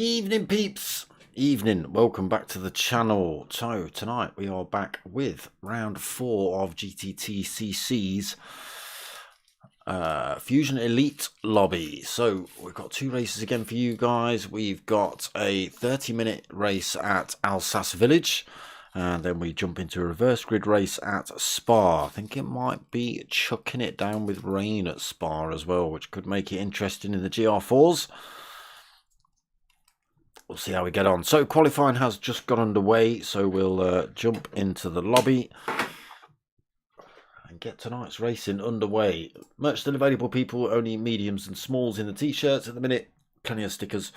Evening peeps, evening, welcome back to the channel. So tonight we are back with round 4 of GTTCC's Fusion Elite Lobby. So we've got 2 races again for you guys. We've got a 30-minute race at Alsace Village, and then we jump into a reverse grid race at Spa. I think it might be chucking it down with rain at Spa as well, which could make it interesting in the GR4s. We'll see how we get on. So qualifying has just got underway, so we'll jump into the lobby and get tonight's racing underway. Merch still available, people. Only mediums and smalls in the t-shirts at the minute. Plenty of stickers.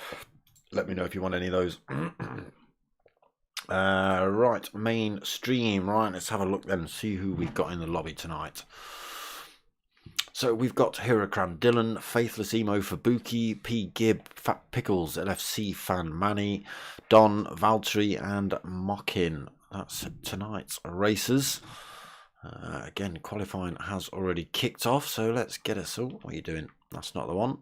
Let me know if you want any of those. Right, mainstream. Right, let's have a look then and see who we've got in the lobby tonight. So we've got Hirokram Dylan, Faithless Emo for Buki, P Gibb, Fat Pickles, LFC Fan Manny, Don, Valtteri and Mockin. That's tonight's races. Again, qualifying has already kicked off, so let's get us. Oh, what are you doing? That's not the one.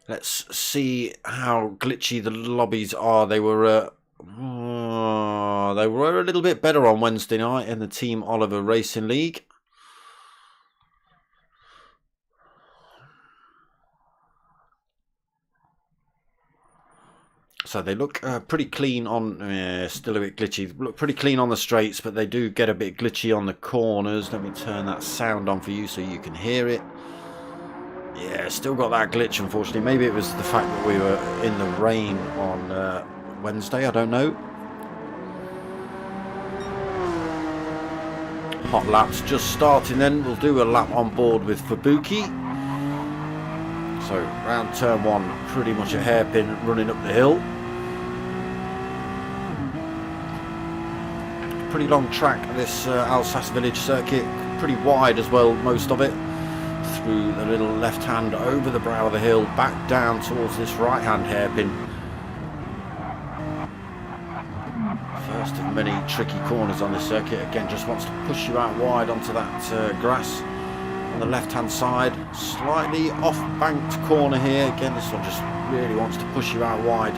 Let's see how glitchy the lobbies are. They were a little bit better on Wednesday night in the Team Oliver Racing League. So they look pretty clean on, still a bit glitchy, look pretty clean on the straights, but they do get a bit glitchy on the corners. Let me turn that sound on for you so you can hear it. Yeah, still got that glitch, unfortunately. Maybe it was the fact that we were in the rain on Wednesday, I don't know. Hot laps just starting then. We'll do a lap on board with Fubuki. So round turn 1, pretty much a hairpin running up the hill. Pretty long track, this Alsace Village circuit. Pretty wide as well, most of it. Through the little left hand, over the brow of the hill, back down towards this right hand hairpin. First of many tricky corners on this circuit. Again, just wants to push you out wide onto that grass on the left hand side. Slightly off banked corner here. Again, this one just really wants to push you out wide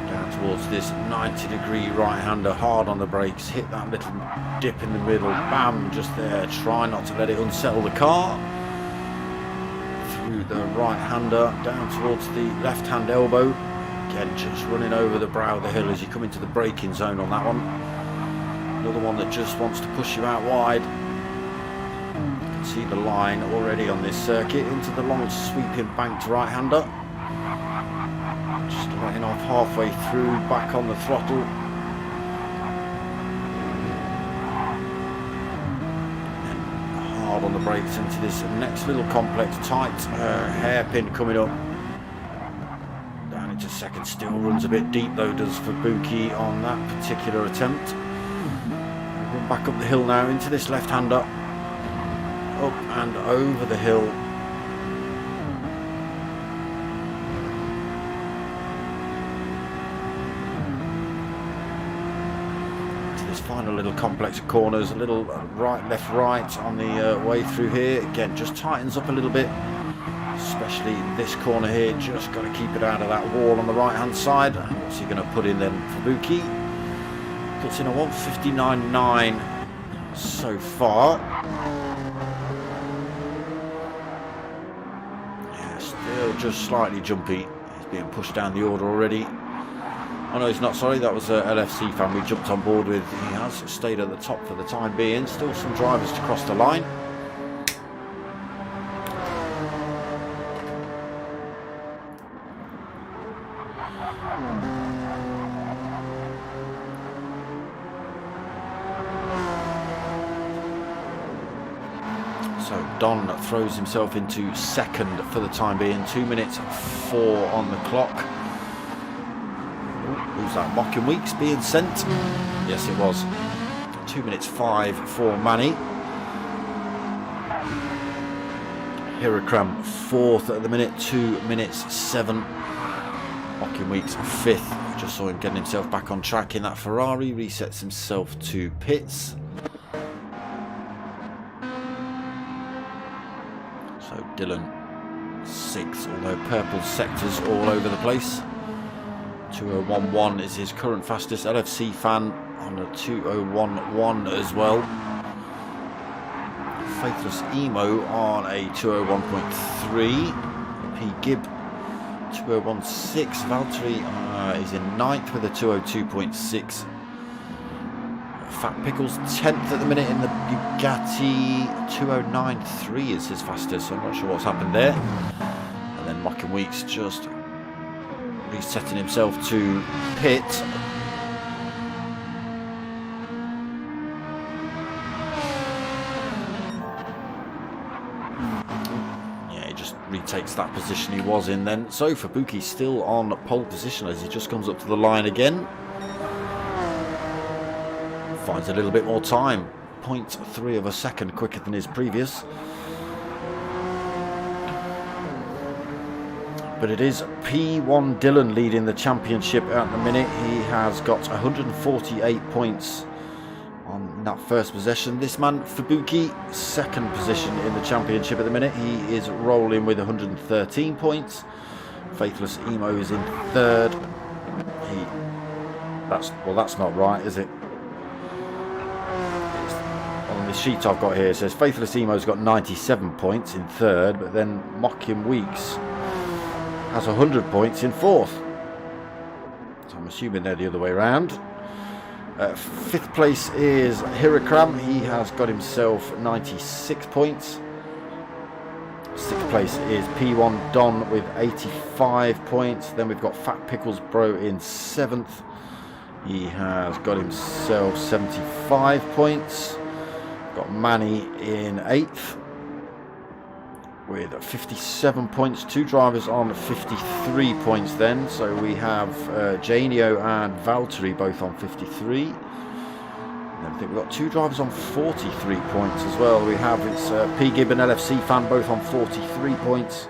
down towards this 90-degree right hander. Hard on the brakes, hit that little dip in the middle, bam, just there. Try not to let it unsettle the car. Through the right hander down towards the left hand elbow. Again, just running over the brow of the hill as you come into the braking zone on that one. Another one that just wants to push you out wide. You can see the line already on this circuit into the long sweeping banked right hander. Just letting off halfway through, back on the throttle. And hard on the brakes into this next little complex, tight hairpin coming up. Into second, still runs a bit deep though, does Fubuki on that particular attempt. Run back up the hill now into this left-hander, up and over the hill. To this final little complex of corners, a little right, left, right on the way through here. Again, just tightens up a little bit. Especially this corner here, just got to keep it out of that wall on the right hand side. And what's he going to put in then? Fubuki puts in a 1:59.9 so far. Yeah, still just slightly jumpy. He's being pushed down the order already. Oh no, he's not, sorry, that was a LFC fan we jumped on board with. He has stayed at the top for the time being. Still some drivers to cross the line. So Don throws himself into second for the time being. 2 minutes 4 on the clock. Who's that? Mocking Weeks being sent? Yes, it was. 2 minutes 5 for Manny. Hirokram 4th at the minute. 2 minutes 7. Mocking Weeks 5th. Just saw him getting himself back on track in that Ferrari. Resets himself to pits. Dillon 6th, although purple sectors all over the place. 2011 is his current fastest. LFC fan on a 2011 as well. Faithless Emo on a 201.3. P. Gibb 2016. Valtteri is in 9th with a 202.6. Fat Pickles 10th at the minute in the Bugatti. 209.3 is his fastest, so I'm not sure what's happened there. And then Mocking Weeks just resetting himself to pit. Yeah, he just retakes that position he was in then. So Fabuki still on pole position as he just comes up to the line again. Finds a little bit more time, 0.3 of a second quicker than his previous. But it is P1 Dillon leading the championship at the minute. He has got 148 points on that first possession. This man, Fabuki, second position in the championship at the minute. He is rolling with 113 points. Faithless Emo is in third. That's not right, is it? On the sheet I've got here, it says Faithless Emo's got 97 points in third, but then Mocking Weeks has 100 points in fourth. So I'm assuming they're the other way around. Fifth place is Hirakram. He has got himself 96 points. Sixth place is P1 Don with 85 points. Then we've got Fat Pickles Bro in seventh. He has got himself 75 points. Got Manny in 8th with 57 points. Two drivers on 53 points then. So we have Janio and Valtteri both on 53. And then I think we've got two drivers on 43 points as well. We have P. Gibb and LFC fan both on 43 points.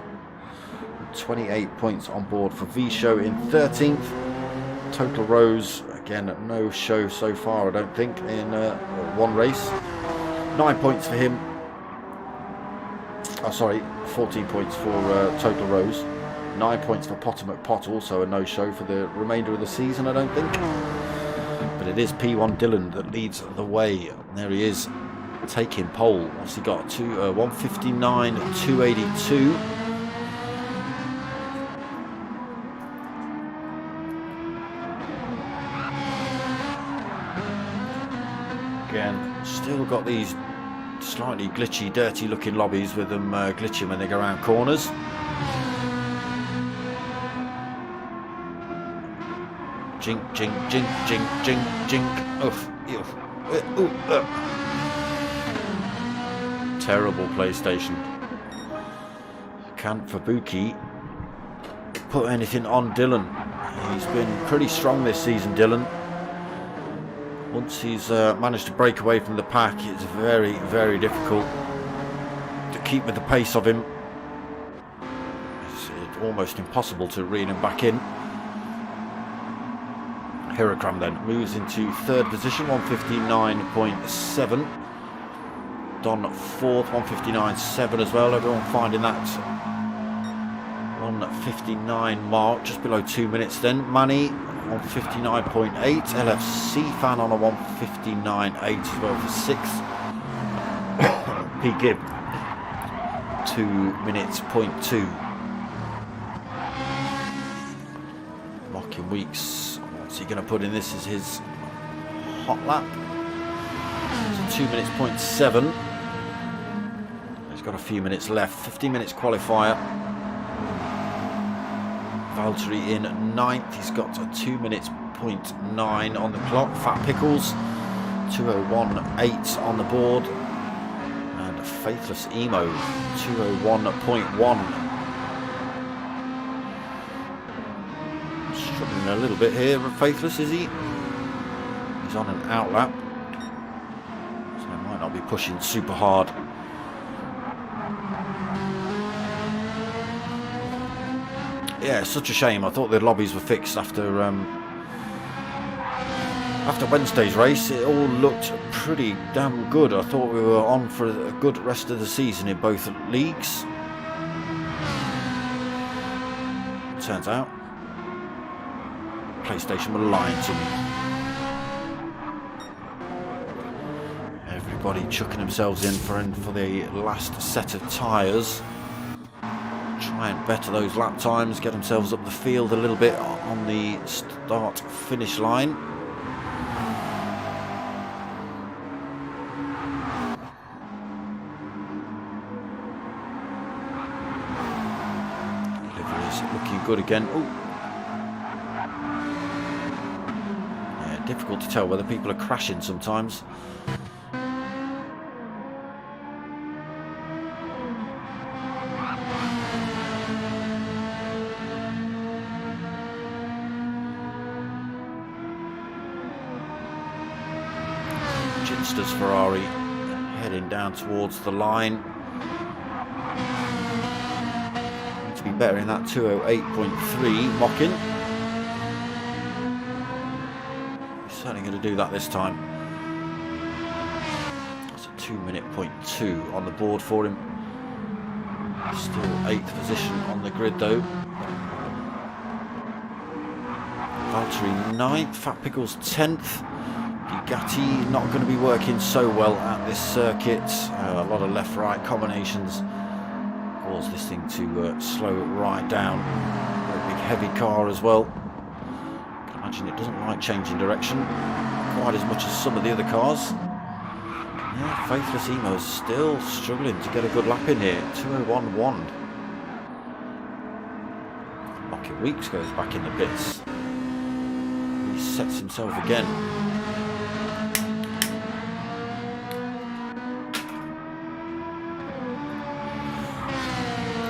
28 points on board for V-Show in 13th. Total Rose, again, no show so far I don't think in one race. 9 points for him. Oh, sorry, 14 points for Total Rose. 9 points for Potter McPot, also a no-show for the remainder of the season, I don't think. But it is P1 Dillon that leads the way. There he is, taking pole. What's he got? 159, 282. Again, still got these slightly glitchy, dirty looking lobbies with them glitching when they go around corners. Jink, jink, jink, jink, jink, jink. Oof, oof, terrible PlayStation. Can't Fabuki put anything on Dillon. He's been pretty strong this season, Dillon. Once he's managed to break away from the pack, it's very, very difficult to keep with the pace of him. It's almost impossible to reel him back in. Hirakram then moves into third position, 159.7. Don fourth, 159.7 as well. Everyone finding that 159 mark, just below 2 minutes then. Manny on 59.8, LFC fan on a 159.8 as well for 6th. P. Gibb 2 minutes, 0.2. Mocking Weeks, what's he going to put in? This is his hot lap. So 2 minutes, 0.7. He's got a few minutes left, 15 minutes qualifier. Valtteri in 9th, he's got a 2 minutes, 0.9 on the clock. Fat Pickles, 201.8 on the board. And Faithless Emo, 201.1. Struggling a little bit here, Faithless, is he? He's on an out lap, so he might not be pushing super hard. Yeah, such a shame. I thought the lobbies were fixed after Wednesday's race. It all looked pretty damn good. I thought we were on for a good rest of the season in both leagues. turns out. PlayStation were lying to me. Everybody chucking themselves in for the last set of tyres. Try and better those lap times, get themselves up the field a little bit on the start-finish line. Livery's looking good again. Ooh. Yeah, difficult to tell whether people are crashing sometimes. Ginster's Ferrari heading down towards the line. Need to be better in that 208.3 Mockin. He's certainly going to do that this time. That's a 2:02 on the board for him. Still 8th position on the grid though. Valtteri 9th, Fat Pickles 10th. Bugatti not going to be working so well at this circuit. A lot of left-right combinations cause this thing to slow it right down. Very big heavy car as well. I can imagine it doesn't like changing direction quite as much as some of the other cars. Yeah, Faithless Emo's still struggling to get a good lap in here. 2:01.1. Rocket Weeks goes back in the pits. He sets himself again.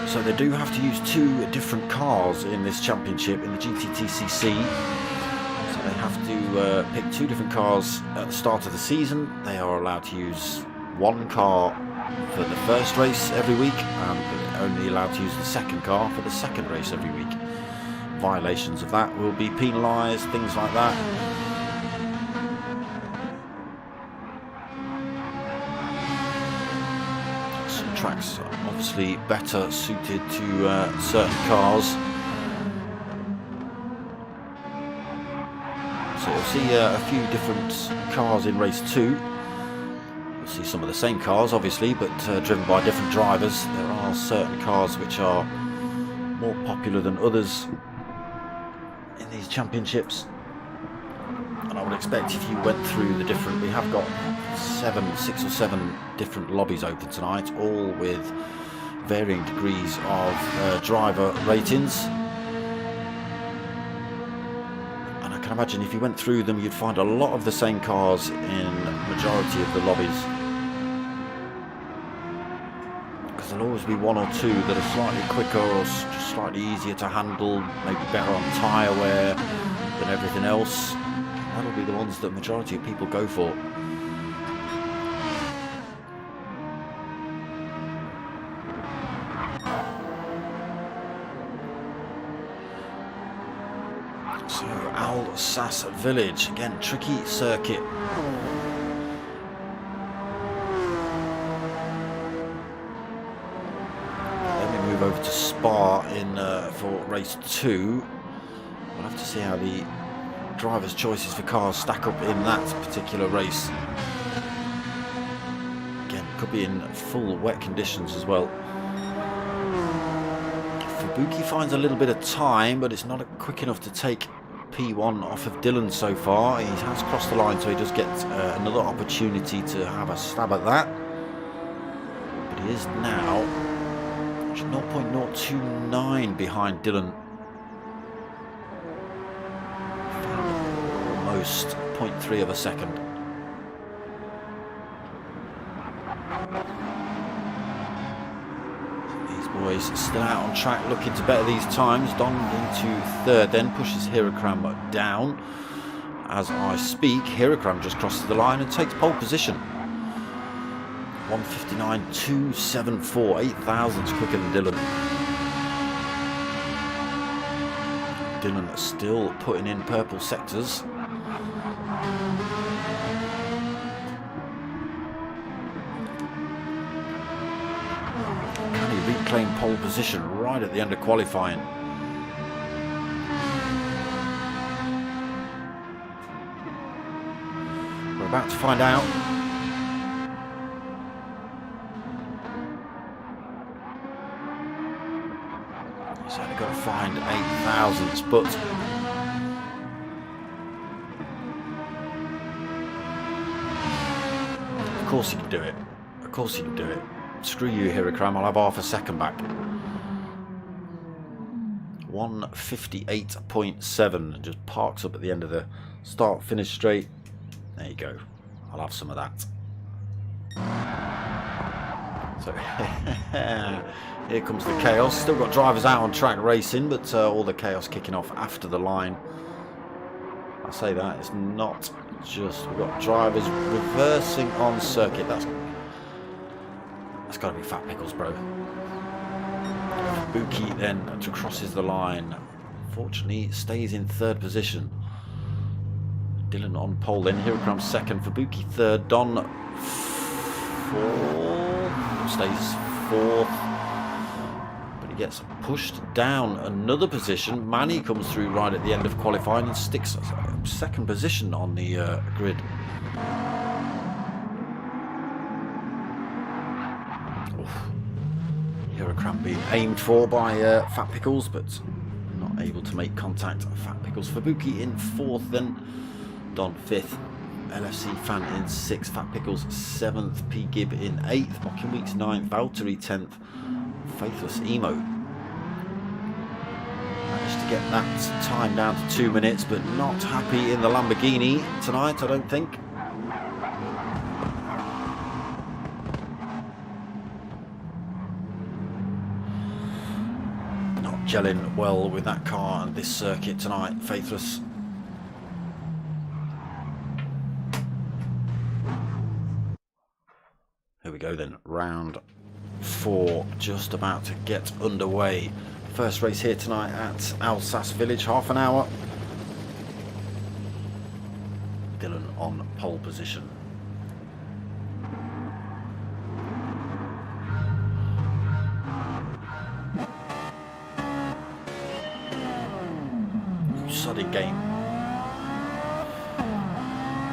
So they do have to use 2 different cars in this championship in the GTTCC. So they have to pick 2 different cars at the start of the season. They are allowed to use 1 car for the first race every week, and only allowed to use the second car for the second race every week. Violations of that will be penalised, things like that. Tracks are obviously better suited to certain cars. So you'll see a few different cars in race 2. You'll see some of the same cars obviously, but driven by different drivers. There are certain cars which are more popular than others in these championships. And I would expect if you went through the different, we have got 6 or 7 different lobbies open tonight, all with varying degrees of driver ratings. And I can imagine if you went through them, you'd find a lot of the same cars in the majority of the lobbies. Because there'll always be 1 or 2 that are slightly quicker or just slightly easier to handle, maybe better on tyre wear than everything else. That'll be the ones that the majority of people go for. So Alsace Village, again, tricky circuit. Then we move over to Spa for race 2. We'll have to see how the drivers' choices for cars stack up in that particular race. Again, could be in full wet conditions as well. Fubuki finds a little bit of time, but it's not quick enough to take P1 off of Dylan so far. He has crossed the line, so he does get another opportunity to have a stab at that. But he is now 0.029 behind Dylan. Almost 0.3 of a second. These boys still out on track, looking to better these times. Don into 3rd, then pushes Hirakram down. As I speak, Hirakram just crosses the line and takes pole position. 1:59.274, 8 thousandths quicker than Dylan. Dylan still putting in purple sectors. Can he reclaim pole position right at the end of qualifying? We're about to find out. He's only got to find 8,000s, but of course he can do it. Of course he can do it. Screw you, Hirakram. I'll have half a second back. 158.7. Just parks up at the end of the start-finish straight. There you go. I'll have some of that. So here comes the chaos. Still got drivers out on track racing, but all the chaos kicking off after the line. I say that it's not just we've got drivers reversing on circuit. That's got to be Fat Pickles, bro. Buki then crosses the line. Fortunately, stays in third position. Dylan on pole then. Hirakram second. For Buki third. Don fourth. Stays fourth. But he gets pushed down another position. Manny comes through right at the end of qualifying and sticks second position on the grid. Hirakram being aimed for by Fat Pickles, but not able to make contact. Fat Pickles for Buki in fourth, then Don fifth, LFC Fan in sixth, Fat Pickles seventh, P Gib in eighth, Mocking Weeks ninth, Valtteri 10th, Faithless Emo. Managed to get that time down to 2 minutes, but not happy in the Lamborghini tonight, I don't think. Gelling well with that car and this circuit tonight, Faithless. Here we go then, round 4 just about to get underway. First race here tonight at Alsace Village, half an hour. Dylan on pole position. Game.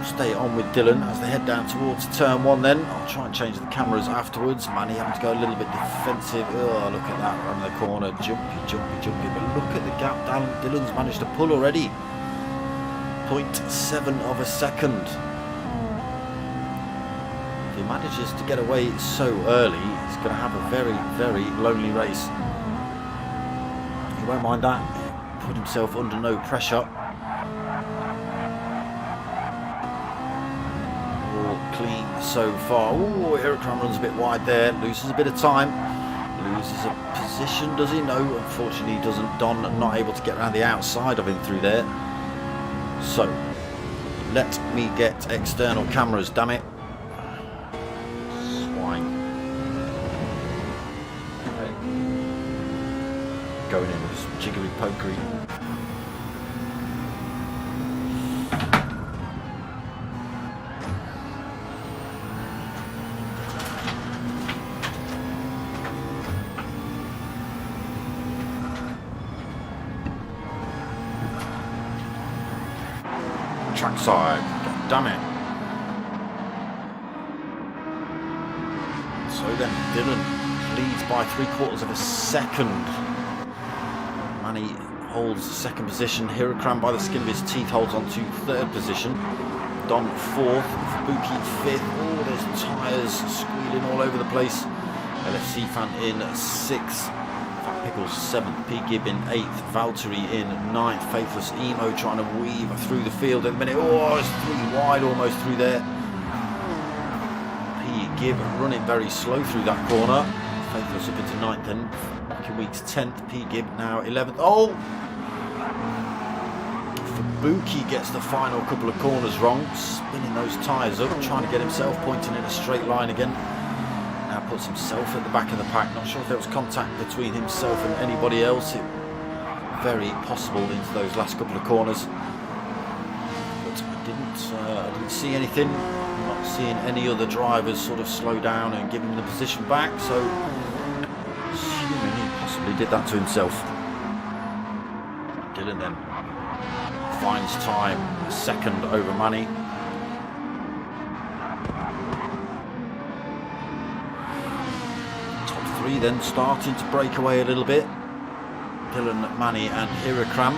Stay on with Dylan as they head down towards turn 1 then. I'll try and change the cameras afterwards. Manny having to go a little bit defensive. Oh, look at that around the corner. Jumpy, jumpy, jumpy. But look at the gap down. Dylan's managed to pull already. 0.7 of a second. If he manages to get away so early, he's going to have a very, very lonely race. He won't mind that. Put himself under no pressure. All clean so far. Oh, Hirakram runs a bit wide there. Loses a bit of time. Loses a position, does he? No, unfortunately he doesn't. Don not able to get around the outside of him through there. So, let me get external cameras, damn it. Swine. Okay. Going in with some jiggery pokery. Trackside, damn it. So then Dylan leads by 3/4 of a second. Manny holds second position. Hirakram by the skin of his teeth holds on to third position. Don fourth, Buki fifth. Oh, there's tyres squealing all over the place. LFC Fan in sixth. Fat Pickles seventh. P Gib in eighth. Valtteri in ninth. Faithless Emo trying to weave through the field at the minute. Oh, it's 3 wide almost through there. P Gib running very slow through that corner. Faithless up into ninth then. Mocking Weeks 10th. P Gib now 11th. Oh! Buki gets the final couple of corners wrong, spinning those tyres up, trying to get himself pointing in a straight line again. Now puts himself at the back of the pack. Not sure if there was contact between himself and anybody else. Very possible into those last couple of corners. But I didn't see anything. I'm not seeing any other drivers sort of slow down and give him the position back. So assuming he possibly did that to himself. Dylan then finds time, second over Manny. three then starting to break away a little bit. Dylan, Manny and Hirakram.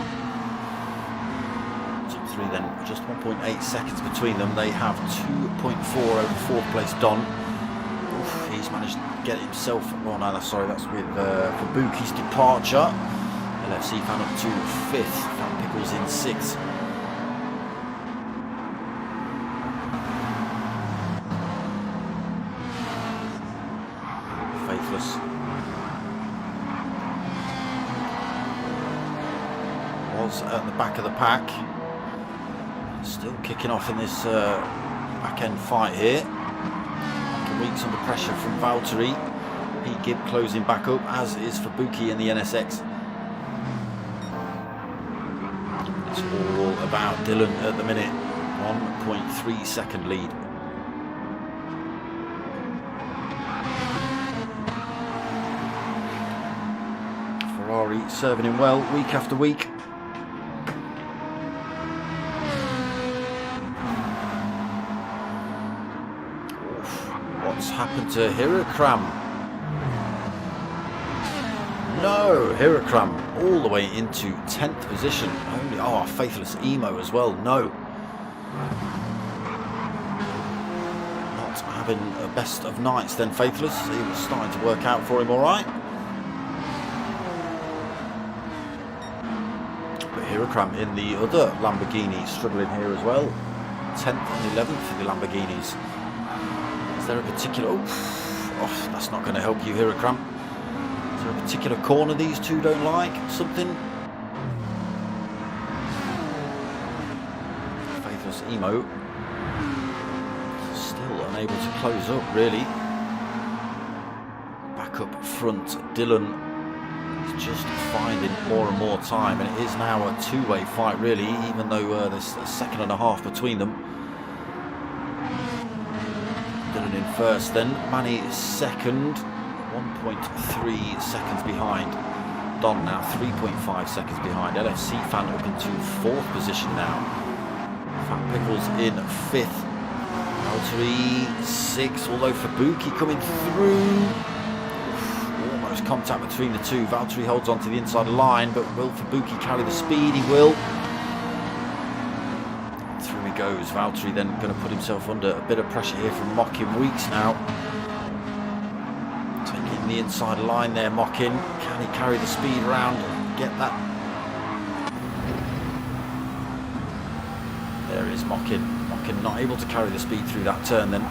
Top three then, just 1.8 seconds between them. They have 2.4 over fourth place Don. Oof, he's managed to get himself, oh no, sorry, that's with Fabuki's departure. LFC fan up to 5th, Fan Pickles in 6th. Faithless was at the back of the pack, still kicking off in this back end fight here. Weeks under pressure from Valtteri. Pete Gibb closing back up, as is Fabuki in the NSX. It's all about Dylan at the minute. 1.3 second lead. Ferrari serving him well week after week. What's happened to Hirakram? No, Hirakram all the way into 10th position. Only, oh, Faithless Emo as well. No. Not having a best of nights then, Faithless. He was starting to work out for him all right. But Hirakram in the other Lamborghini struggling here as well. 10th and 11th for the Lamborghinis. Is there a particular... Oh, that's not going to help you, Hirakram. Is there a particular corner these two don't like? Something? Faithless Emo. Still unable to close up, really. Back up front, Dylan is just finding more and more time. And it is now a two-way fight, really, even though there's a second and a half between them. Dylan in first then, Manny is second, 1.3 seconds behind. Don now 3.5 seconds behind. LFC fan up into 4th position now. Fat Pickles in 5th. Valtteri 6th, although Fabuki coming through. Almost contact between the two. Valtteri holds on to the inside line, but will Fabuki carry the speed? He will. Goes Valtteri then going to put himself under a bit of pressure here from Mockin Weeks now. Taking the inside line there, Mockin. Can he carry the speed around and get that? There is Mockin. Mockin not able to carry the speed through that turn then.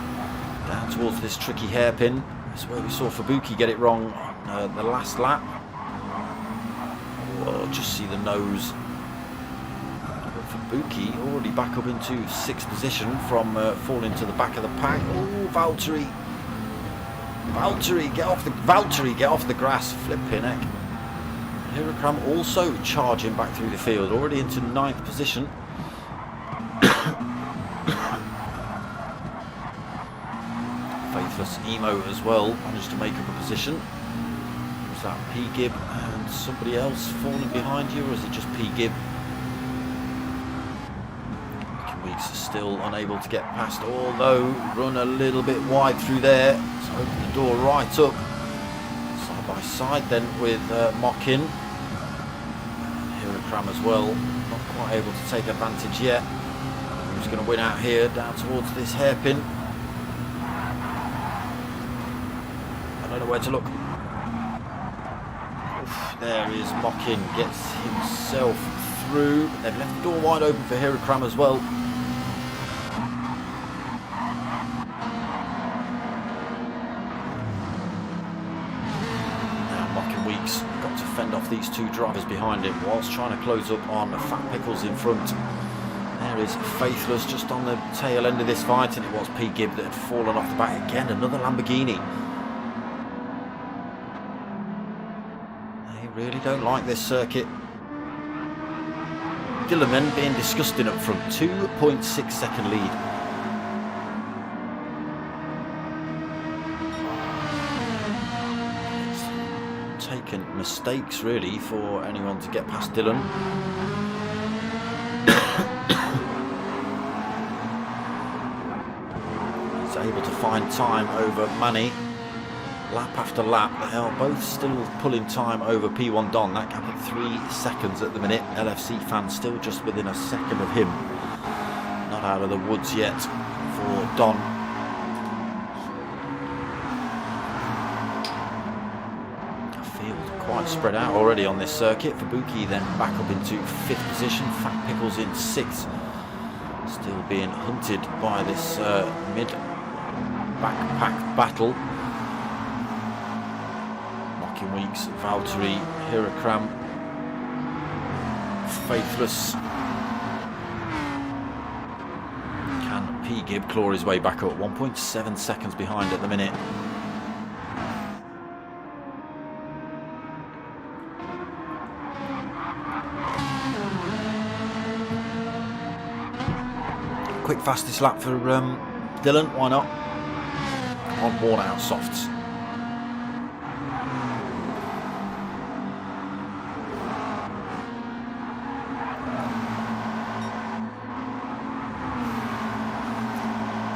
Down towards this tricky hairpin. That's where we saw Fabuki get it wrong on the last lap. Oh, just see the nose. Fabuki already back up into 6th position from falling to the back of the pack. Oh, Valtteri! Valtteri, get off the grass! Flipping heck! Hirakram also charging back through the field, already into 9th position. Faithless Emo as well managed to make up a position. Was that P Gibb and somebody else falling behind you, or is it just P Gibb? Still unable to get past, although run a little bit wide through there. Let's open the door right up. Side by side then with Mockin. Hirakram as well. Not quite able to take advantage yet. Who's going to win out here down towards this hairpin? I don't know where to look. Oof, there is Mockin. Gets himself through. They've left the door wide open for Hirakram as well. Got to fend off these two drivers behind him whilst trying to close up on Fat Pickles in front. There is Faithless just on the tail end of this fight, and it was P Gibb that had fallen off the back again. Another Lamborghini. They really don't like this circuit. Dylan then being disgusting up front. 2.6 second lead. Taken mistakes really for anyone to get past Dylan. He's able to find time over Manny. lap after lap. They are both still pulling time over P1 Don. That gap at 3 seconds at the minute. LFC fan still just within a second of him. Not out of the woods yet for Don. Field quite spread out already on this circuit. Fabuki then back up into 5th position. Fat Pickles in 6th. Still being hunted by this mid-backpack battle. Mocking Weeks, Valtteri, Hirakram, Faithless. Can P. Gibb claw his way back up? 1.7 seconds behind at the minute. Quick fastest lap for Dylan, why not? On worn out softs.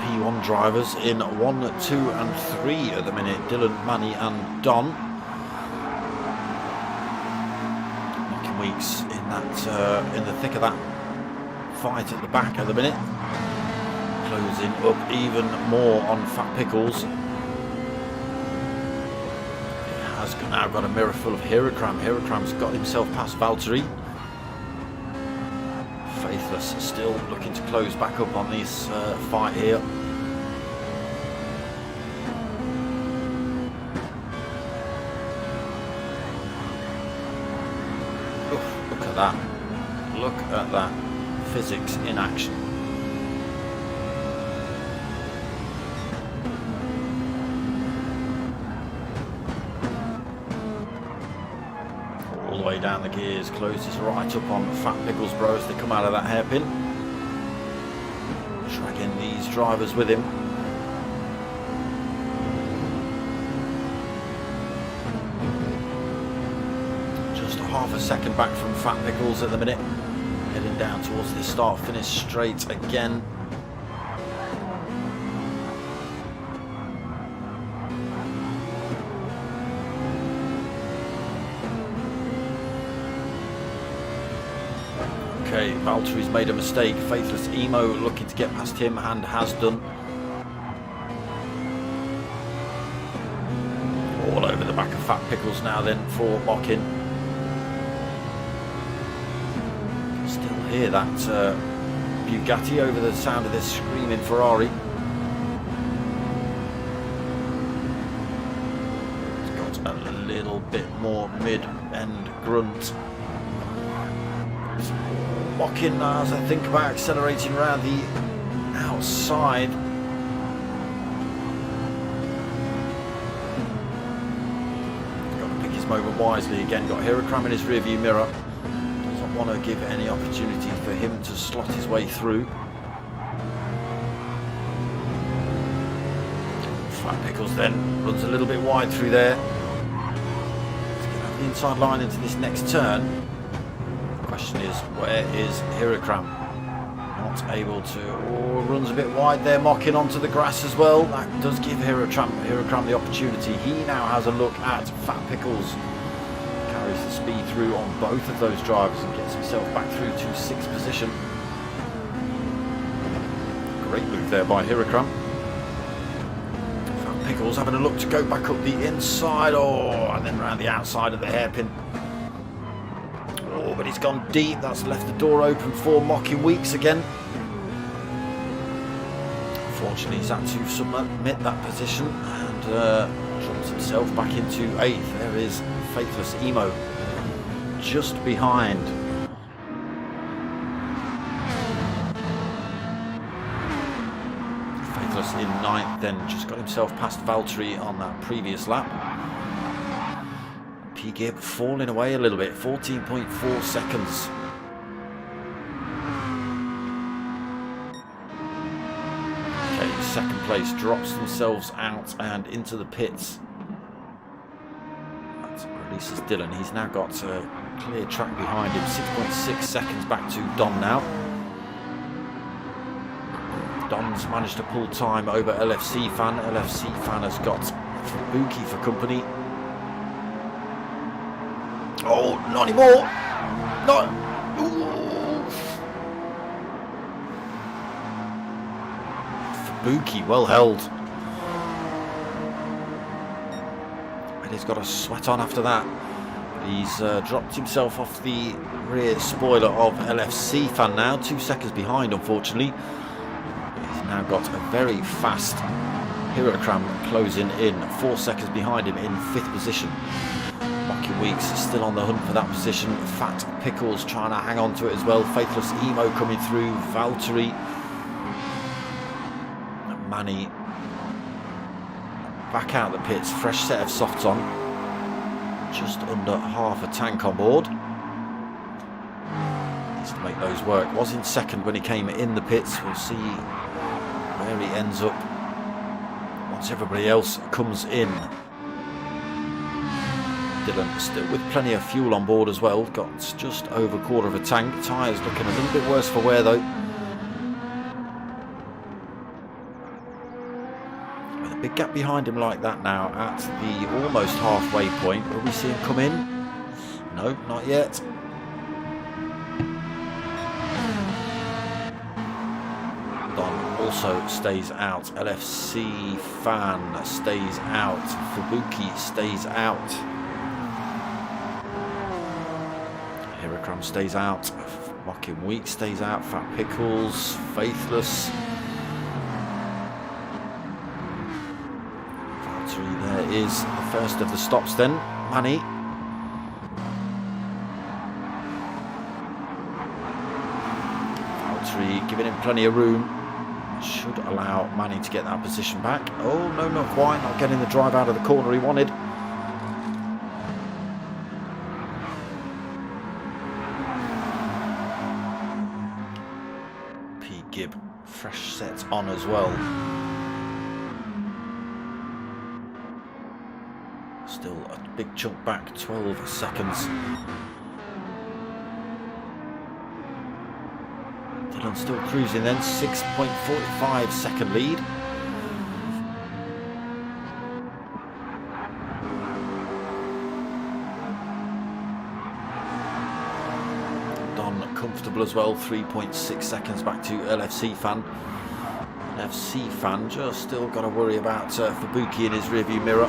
P1 drivers in 1, 2 and 3 at the minute. Dylan, Manny and Don. Mocking Weeks in that in the thick of that fight at the back at the minute. Closing up even more on Fat Pickles. He has now got a mirror full of Hirakram. Hirakram's got himself past Valtteri. Faithless still looking to close back up on this fight here. Oof, look at that. Look at that. Physics in action. All the way down the gears, closes right up on Fat Pickles Bro as they come out of that hairpin. Dragging these drivers with him. Just half a second back from Fat Pickles at the minute. Heading down towards this start finish straight again. Okay, Valtteri's made a mistake. Faithless Emo looking to get past him and has done. All over the back of Fat Pickles now then for Mockin. Hear that Bugatti over the sound of this screaming Ferrari. It's got a little bit more mid-end grunt. Mocking as I think about accelerating around the outside. Got to pick his moment wisely again. Got Hirakram in his rearview mirror. Want to give any opportunity for him to slot his way through. Fat Pickles then runs a little bit wide through there. Let's get out the inside line into this next turn. The question is, where is Hirakram? Not able to. Oh, runs a bit wide there, Mocking onto the grass as well. That does give Hirakram the opportunity. He now has a look at Fat Pickles. The speed through on both of those drivers and gets himself back through to 6th position. Great move there by Hirakram. Fat Pickles having a look to go back up the inside, and then round the outside of the hairpin. Oh, but he's gone deep. That's left the door open for Mocking Weeks again. Unfortunately, he's had to submit that position and drops himself back into 8th. There is Faithless Emo just behind. Faithless in 9th, then just got himself past Valtteri on that previous lap. P. Gibb falling away a little bit, 14.4 seconds. Okay, 2nd place drops themselves out and into the pits. Releases Dylan. He's now got a clear track behind him. 6.6 seconds back to Don now. Don's managed to pull time over LFC Fan. LFC Fan has got Fubuki for company. Oh, not anymore. No. Ooh. Fubuki, well held. And he's got a sweat on after that. He's dropped himself off the rear spoiler of LFC fan now. 2 seconds behind, unfortunately. He's now got a very fast Hirokram closing in. 4 seconds behind him in 5th position. Mocking Weeks still on the hunt for that position. Fat Pickles trying to hang on to it as well. Faithless Emo coming through. Valtteri. Manny back out the pits. Fresh set of softs on. Just under half a tank on board. Needs to make those work. Was in second when he came in the pits. We'll see where he ends up once everybody else comes in. Dylan still with plenty of fuel on board as well. Got just over a quarter of a tank. Tyres looking a little bit worse for wear though. With a big gap behind him like that now at the almost halfway point. Will we see him come in? No, not yet. Don also stays out. LFC fan stays out. Fubuki stays out. Hirokram stays out. Mocking Week stays out. Fat Pickles. Faithless. Valtteri, there is the first of the stops then. Manny. Valtteri giving him plenty of room. Should allow Manny to get that position back. Oh, no, not quite. Not getting the drive out of the corner he wanted. Gib, fresh set on as well. Still a big chunk back, 12 seconds. Dylan still cruising then, 6.45 second lead. Comfortable as well, 3.6 seconds back to LFC fan. LFC fan just still got to worry about Fubuki in his rearview mirror.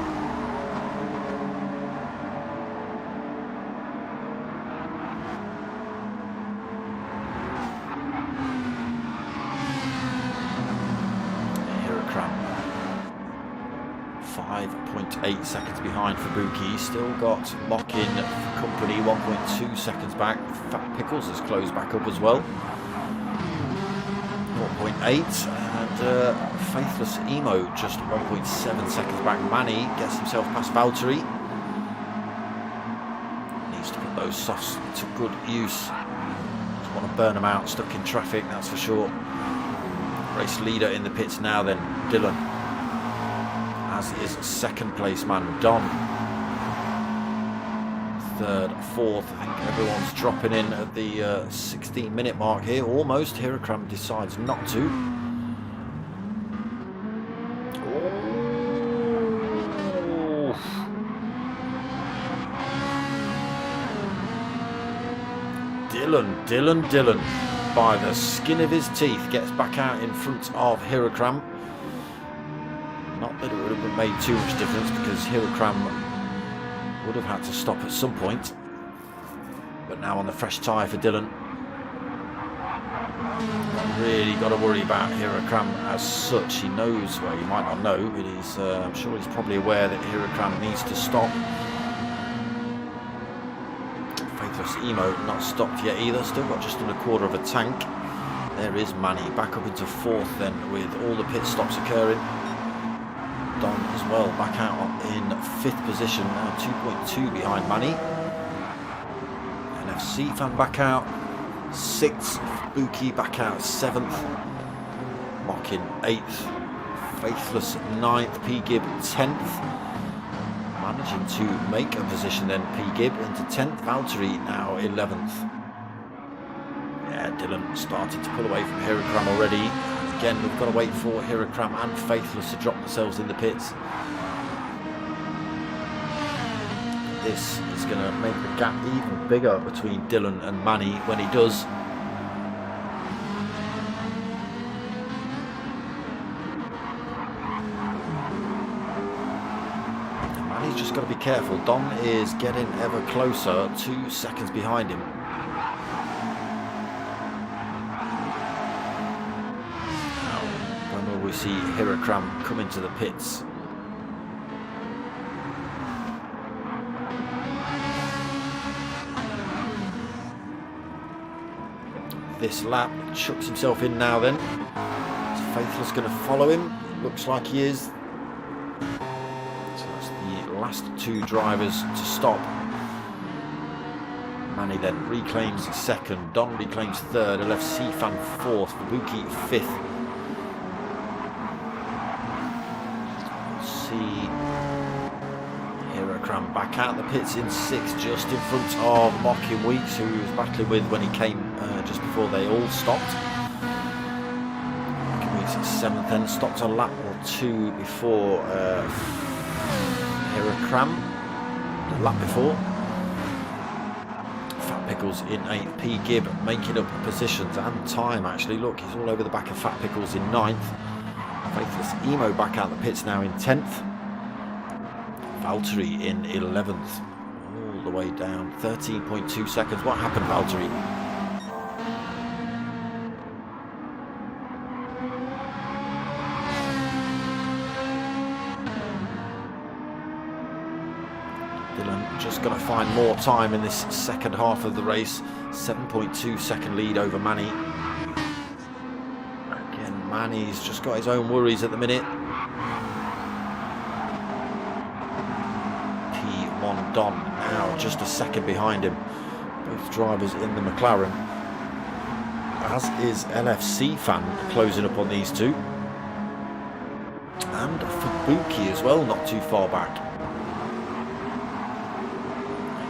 Hirokram 5.8 seconds behind Fubuki. Still got Mocking company 1.2 seconds back. Fat Pickles has closed back up as well. 0.8 and Faithless Emo just 1.7 seconds back. Manny gets himself past Valtteri. Needs to put those softs to good use. Just want to burn them out, stuck in traffic, that's for sure. Race leader in the pits now then, Dylan. As is second place man, Don. Third, fourth, I think everyone's dropping in at the 16-minute mark here, almost. Hirokram decides not to. Oh. Dylan, by the skin of his teeth, gets back out in front of Hirokram. Not that it would have made too much difference because Hirokram would have had to stop at some point, but now on the fresh tyre for Dylan. Not really got to worry about Hirokram as such. He knows, well, he might not know, but he's, I'm sure he's probably aware that Hirokram needs to stop. Faithless Emo not stopped yet either, still got just under a quarter of a tank. There is Manny back up into fourth then with all the pit stops occurring. Don as well, back out in 5th position, now 2.2 behind Manny. NFC fan back out, 6th, Fubuki back out 7th, Mocking 8th, Faithless 9th, P-Gib 10th. Managing to make a position then, P-Gib into 10th, Valtteri now 11th. Yeah, Dylan started to pull away from Hirokram already. Again, we've got to wait for Hirokram and Faithless to drop themselves in the pits. this is going to make the gap even bigger between Dylan and Manny when he does. And Manny's just got to be careful. Don is getting ever closer, 2 seconds behind him. We see Hirakram come into the pits. This lap, chucks himself in now then. Is Faithless going to follow him? Looks like he is. So that's the last 2 drivers to stop. Manny then reclaims second, Don reclaims third, LFC Fan fourth, Fabuki fifth. Hirakram back out the pits in 6th, just in front of Mocking Weeks, who he was battling with when he came just before they all stopped. Mocking Weeks at 7th, then stopped a lap or 2 before Hirakram, the lap before. Fat Pickles in 8th, P Gibb making up positions and time actually. Look, he's all over the back of Fat Pickles in 9th. Faithless Emo back out the pits now in 10th. Valtteri in 11th, all the way down, 13.2 seconds. What happened, Valtteri? Dylan just got to find more time in this second half of the race. 7.2 second lead over Manny. Manny's just got his own worries at the minute. P1 Don now just a second behind him. Both drivers in the McLaren. As is LFC Fan closing up on these two. And Fabuki as well, not too far back.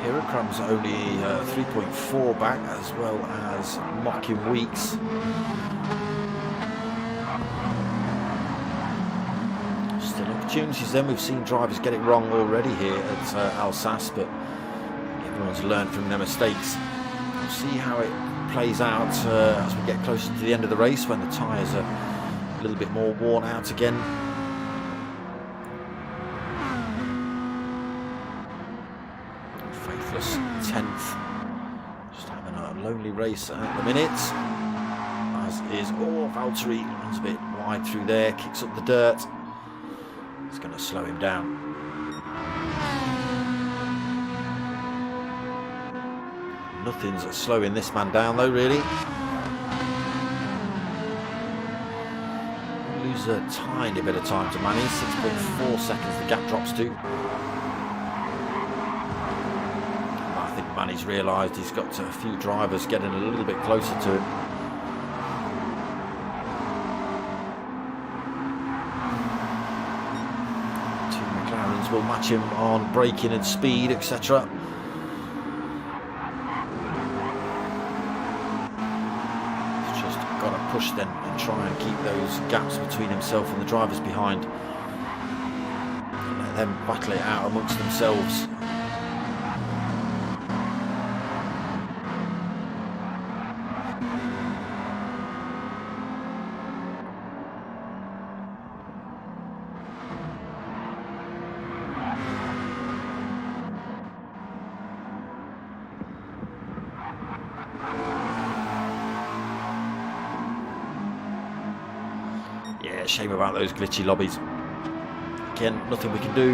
Hirakram's only 3.4 back, as well as Mocking Weeks. Opportunities then. We've seen drivers get it wrong already here at Alsace, but everyone's learned from their mistakes. We'll see how it plays out as we get closer to the end of the race, when the tyres are a little bit more worn out again. Faithless 10th, just having a lonely race at the minute, as is Valtteri. Runs a bit wide through there, kicks up the dirt. It's going to slow him down. Nothing's slowing this man down though, really. Lose a tiny bit of time to Manny. 6.4 seconds the gap drops to. I think Manny's realised he's got a few drivers getting a little bit closer to him. Will match him on braking and speed, etc. He's just got to push then and try and keep those gaps between himself and the drivers behind. Let them battle it out amongst themselves. Yeah, shame about those glitchy lobbies. Again, nothing we can do.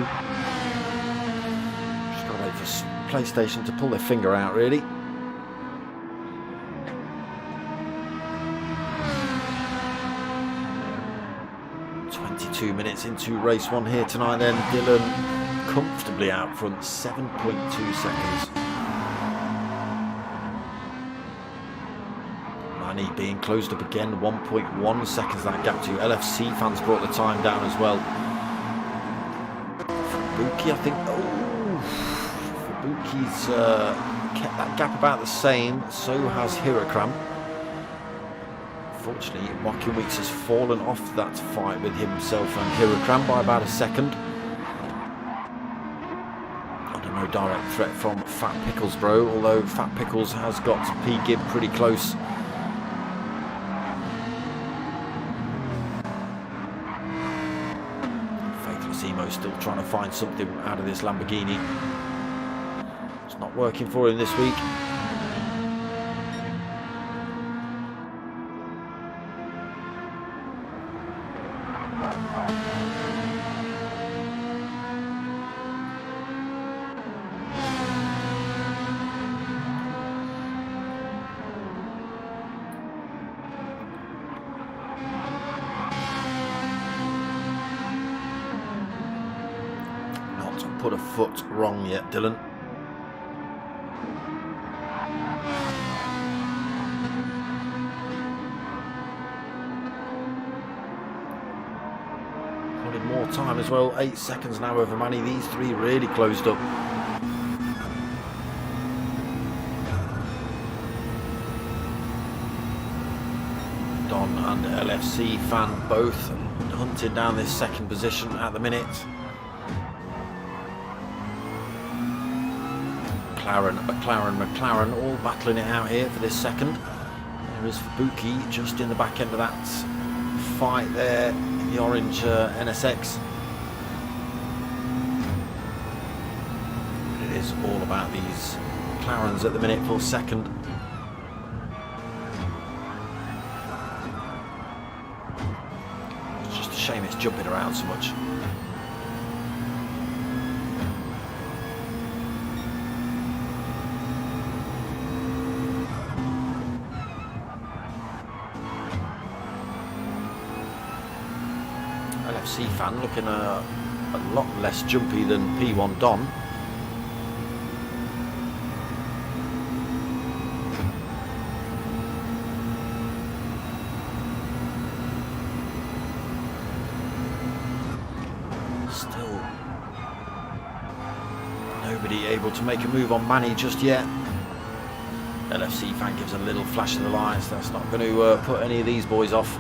Just got to wait for PlayStation to pull their finger out, really. Minutes into race 1 here tonight then. Dylan comfortably out front, 7.2 seconds. Manny being closed up again, 1.1 seconds that gap to. LFC Fans brought the time down as well. Fabuki, I think, Fabuki's kept that gap about the same, so has Hirakram. Unfortunately, Mocking Weeks has fallen off that fight with himself and Hirakram by about a second. I don't know, direct threat from Fat Pickles, bro, although Fat Pickles has got P. Gibb pretty close. Faithless Emo still trying to find something out of this Lamborghini. It's not working for him this week. Put a foot wrong yet, Dylan. Wanted more time as well. 8 seconds now over Manny. These three really closed up. Don and LFC fan both hunting down this second position at the minute. McLaren all battling it out here for this second. There is Fubuki just in the back end of that fight there in the orange NSX. It is all about these McLarens at the minute for second. It's just a shame it's jumping around so much. LFC fan looking a lot less jumpy than P1 Don. Still nobody able to make a move on Manny just yet. LFC fan gives a little flash of the lights. That's not going to put any of these boys off.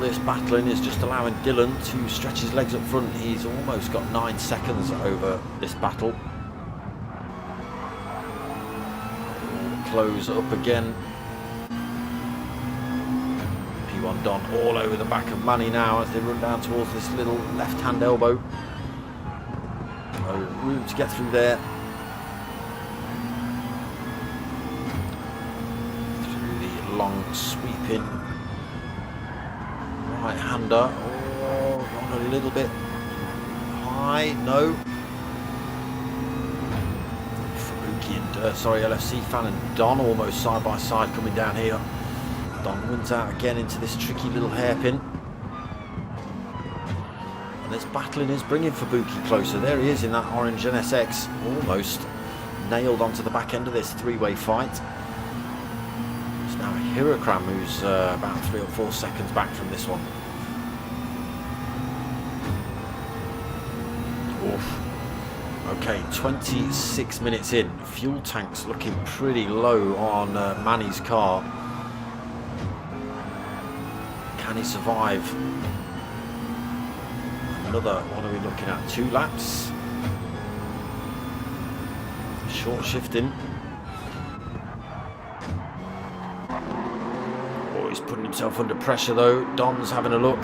This battling is just allowing Dylan to stretch his legs up front. He's almost got 9 seconds over this battle. Close up again. P1 Don all over the back of Manny now as they run down towards this little left-hand elbow. No room to get through there. Through the long sweeping right-hander. Oh, gone a little bit high. No. Fubuki and LFC fan and Don almost side by side coming down here. Don wins out again into this tricky little hairpin. And this battling is bringing Fubuki closer. There he is in that orange NSX, almost nailed onto the back end of this three-way fight. Now Hirakram, who's about 3 or 4 seconds back from this one. Oof. Okay, 26 minutes in. Fuel tank's looking pretty low on Manny's car. Can he survive? Another, what are we looking at? 2 laps. Short shifting. He's putting himself under pressure though. Don's having a look.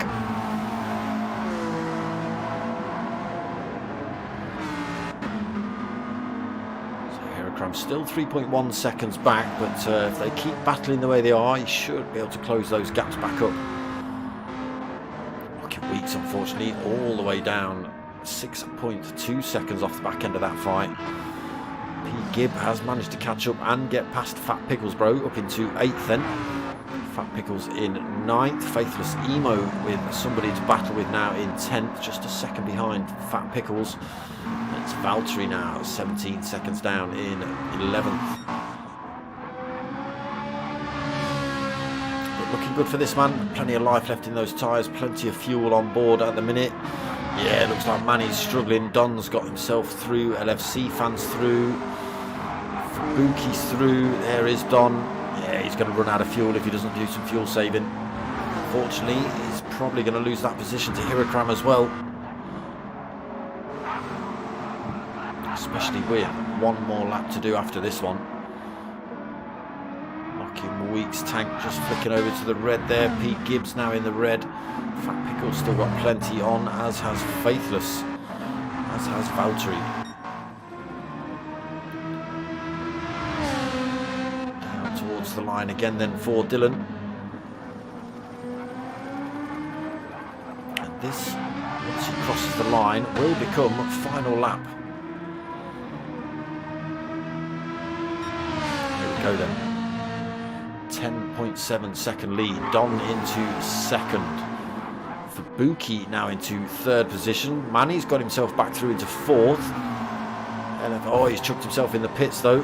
So Hirakram's still 3.1 seconds back, but if they keep battling the way they are, he should be able to close those gaps back up. Looking weeks, unfortunately, all the way down 6.2 seconds off the back end of that fight. P. Gibb has managed to catch up and get past Fat Pickles, bro, up into 8th then. Fat Pickles in 9th, Faithless Emo with somebody to battle with now in 10th, just a second behind Fat Pickles. And it's Valtteri now, 17 seconds down in 11th. But looking good for this man, plenty of life left in those tyres, plenty of fuel on board at the minute. Yeah, it looks like Manny's struggling. Don's got himself through, LFC fans through, Fubuki's through, there is Don. Yeah, he's going to run out of fuel if he doesn't do some fuel saving. Unfortunately, he's probably going to lose that position to Hirakram as well. especially with one more lap to do after this one. Mocking Weeks tank just flicking over to the red there. Pete Gibbs now in the red. Fat Pickle's still got plenty on, as has Faithless, as has Valtteri. Down towards the line again then for Dylan. And this, once he crosses the line, will become final lap. Here we go then. 10.7 second lead. Don into second. Fabuki now into third position. Manny's got himself back through into fourth. And oh, he's chucked himself in the pits though.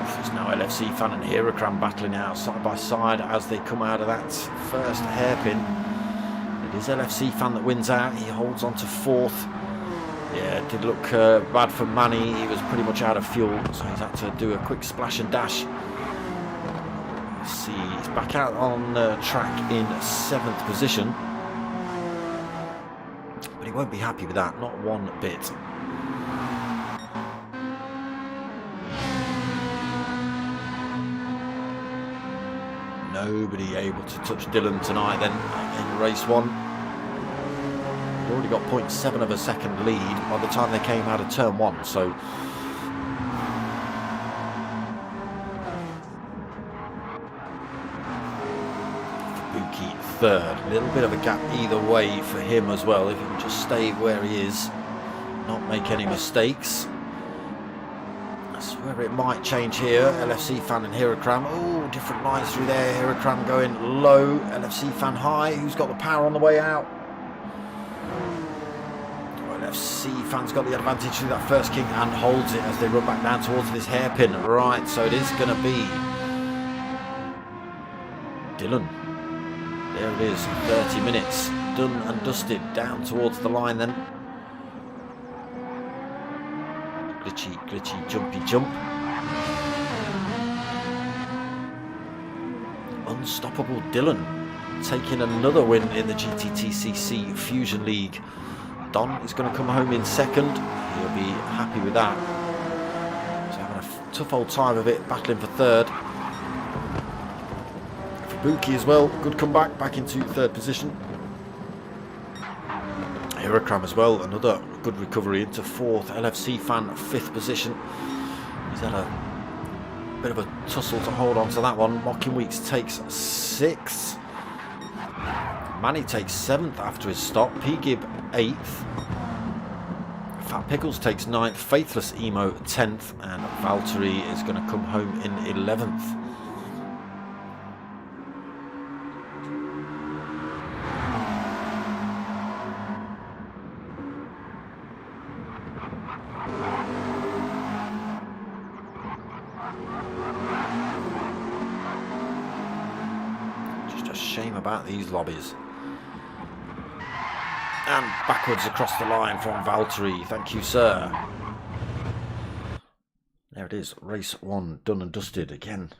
There's now LFC Fan and Heracram battling out side by side as they come out of that first hairpin. It is LFC Fan that wins out. He holds on to fourth. Yeah, it did look bad for Manny. He was pretty much out of fuel, so he's had to do a quick splash and dash. Let's see, he's back out on track in 7th position. But he won't be happy with that, not one bit. Nobody able to touch Dylan tonight then in race 1. They've already got 0.7 of a second lead by the time they came out of turn 1, so Fabuki third. A little bit of a gap either way for him as well, if he can just stay where he is, not make any mistakes. That's where it might change here. LFC Fan and Heracram. Oh, different lines through there. Heracram going low, LFC Fan high. Who's got the power on the way out? LFC Fan's got the advantage through that first kick and holds it as they run back down towards this hairpin. Right, so it is going to be Dylan. There it is, 30 minutes done and dusted. Down towards the line then. Glitchy, glitchy, jumpy jump. Unstoppable Dylan taking another win in the GTTCC Fusion League. Don is going to come home in second. He'll be happy with that. He's having a tough old time of it, battling for third. Fabuki as well, good comeback, back into third position. Heracram as well, another good recovery into fourth. LFC Fan, 5th position. He's had a bit of a tussle to hold on to that one. Mocking Weeks takes 6th. Manny takes 7th after his stop. P-Gib 8th. Fat Pickles takes 9th. Faithless Emo 10th. And Valtteri is going to come home in 11th. Just a shame about these lobbies. And backwards across the line from Valtteri. Thank you, sir. There it is. Race 1 done and dusted. Again,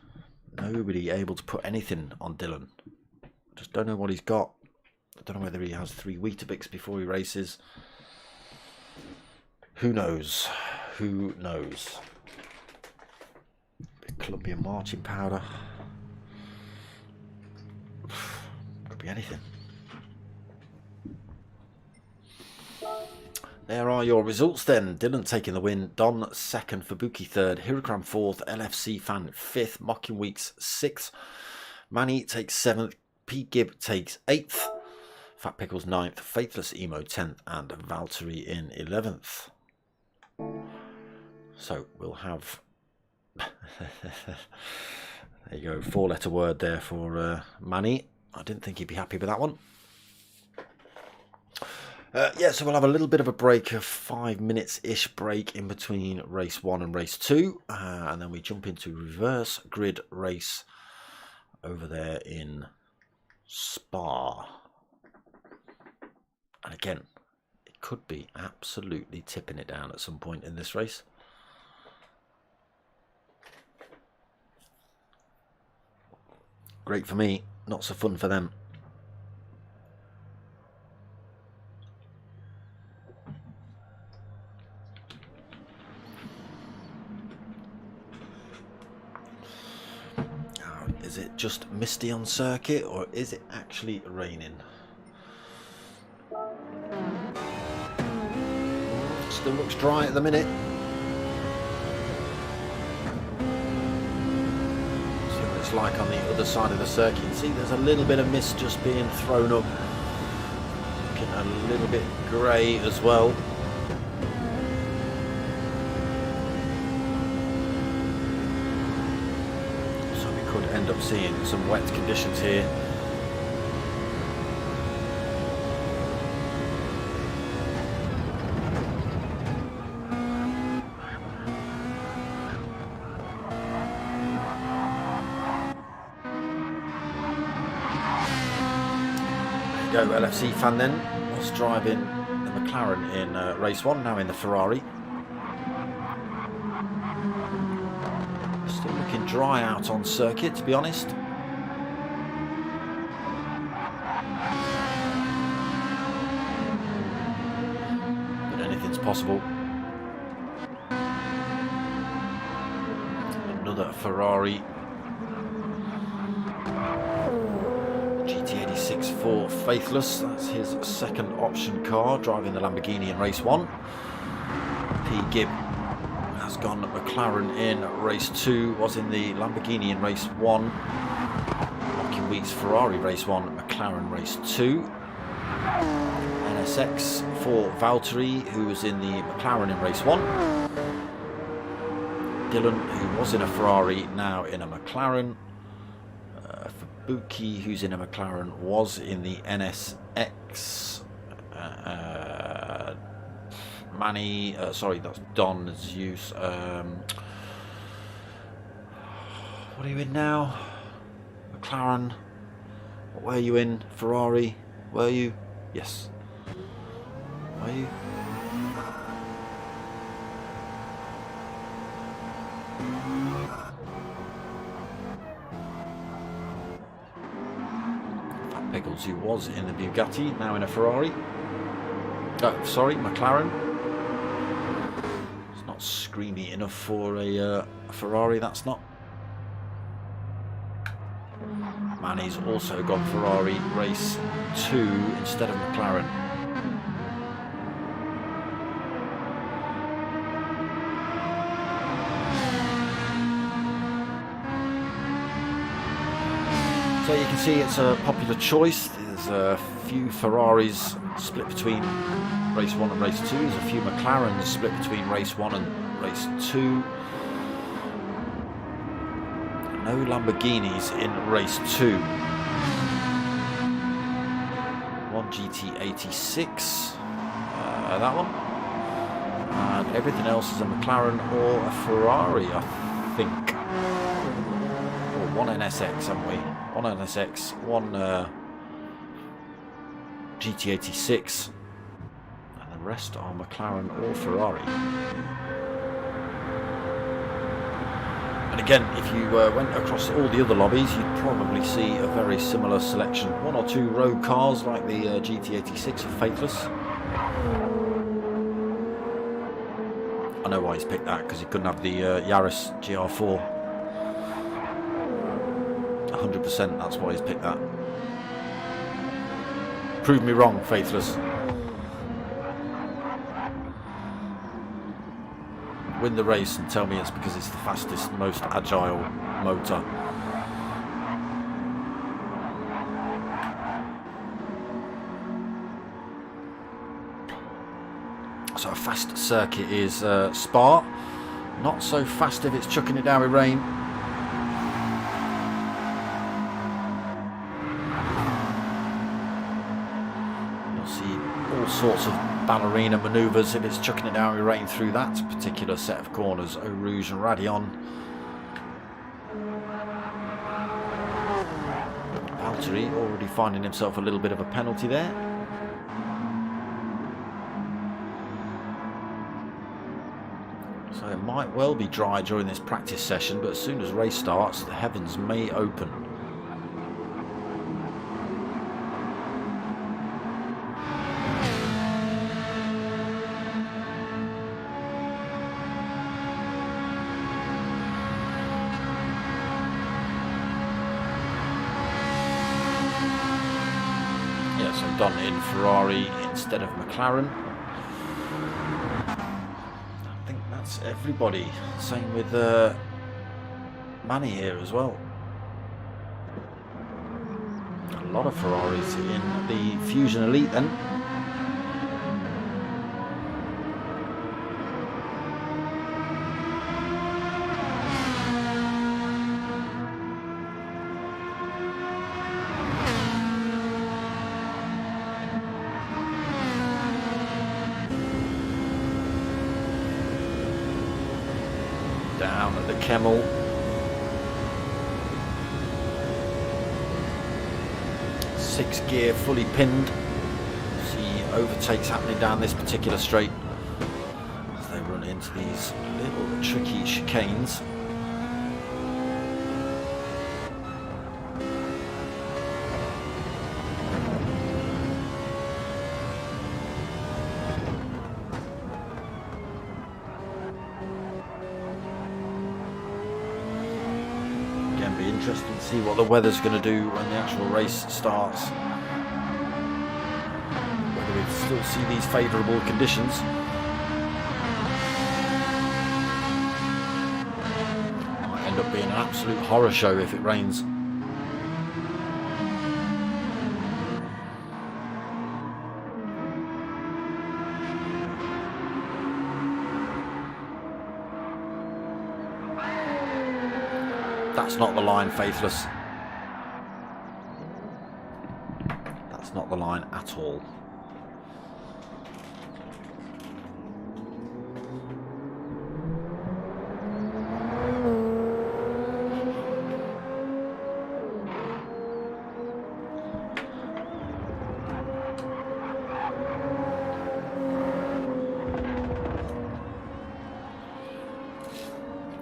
nobody able to put anything on Dylan. Just don't know what he's got. I don't know whether he has 3 Weetabix before he races. Who knows? Who knows? Bit Colombian marching powder. Could be anything. There are your results then. Dylan taking the win. Don 2nd. Fabuki 3rd. Heracram 4th. LFC Fan 5th. Mocking Weeks 6th. Manny takes 7th. Pete Gibb takes 8th. Fat Pickles 9th. Faithless Emo 10th. And Valtteri in 11th. So we'll have... there you go. 4-letter word there for Manny. I didn't think he'd be happy with that one. Yeah, so we'll have a little bit of a break, a 5 minutes-ish break in between race 1 and race 2. And then we jump into reverse grid race over there in Spa. And again, it could be absolutely tipping it down at some point in this race. Great for me, not so fun for them. Is it just misty on circuit, or is it actually raining? Still looks dry at the minute. See what it's like on the other side of the circuit. You can see there's a little bit of mist just being thrown up. Looking a little bit grey as well. End up seeing some wet conditions here. There you go, LFC fan then was driving the McLaren in race 1, now in the Ferrari. Looking dry out on circuit, to be honest. But anything's possible. Another Ferrari GT86 for Faithless. That's his second option car, driving the Lamborghini in race 1. P. Gibb has gone McLaren in race 2, was in the Lamborghini in race 1. Locking Wheat's Ferrari race 1, McLaren race 2. NSX for Valtteri, who was in the McLaren in race 1. Dylan, who was in a Ferrari, now in a McLaren. Fabuki, who's in a McLaren, was in the NSX. Manny, sorry, that's Don's use. What are you in now? McLaren. What were you in? Ferrari. Were you? Yes. Were you? Fat Pickles, who was in the Bugatti, now in a Ferrari. Sorry, McLaren. Not screamy enough for a Ferrari, that's not. Manny's also gone Ferrari race 2 instead of McLaren. So you can see it's a popular choice. There's a few Ferraris split between race 1 and race 2. There's a few McLarens split between race 1 and race 2. No Lamborghinis in race 2. One GT86, that one. And everything else is a McLaren or a Ferrari, I think. Or one NSX, haven't we? One NSX, one GT86. Rest are McLaren or Ferrari. And again, if you went across all the other lobbies, you'd probably see a very similar selection. One or two road cars like the GT86 of Faithless. I know why he's picked that, because he couldn't have the Yaris GR4. 100%, that's why he's picked that. Prove me wrong, Faithless. Win the race and tell me it's because it's the fastest, most agile motor. So a fast circuit is Spa. Not so fast if it's chucking it down with rain. You'll see all sorts of ballerina manoeuvres if it's chucking it down with rain through that particular set of corners. Eau Rouge and Radion. Valtteri already finding himself a little bit of a penalty there. So it might well be dry during this practice session, but as soon as race starts, the heavens may open. So done in Ferrari instead of McLaren. I think that's everybody. Same with Manny here as well. A lot of Ferraris in the Fusion Elite then. Down at the Kemmel. Sixth gear fully pinned. See overtakes happening down this particular straight as they run into these little tricky chicanes. Again, be interesting to see what the weather's going to do when the actual race starts. Whether we still see these favourable conditions. Might end up being an absolute horror show if it rains. That's not the line, Faithless. That's not the line at all.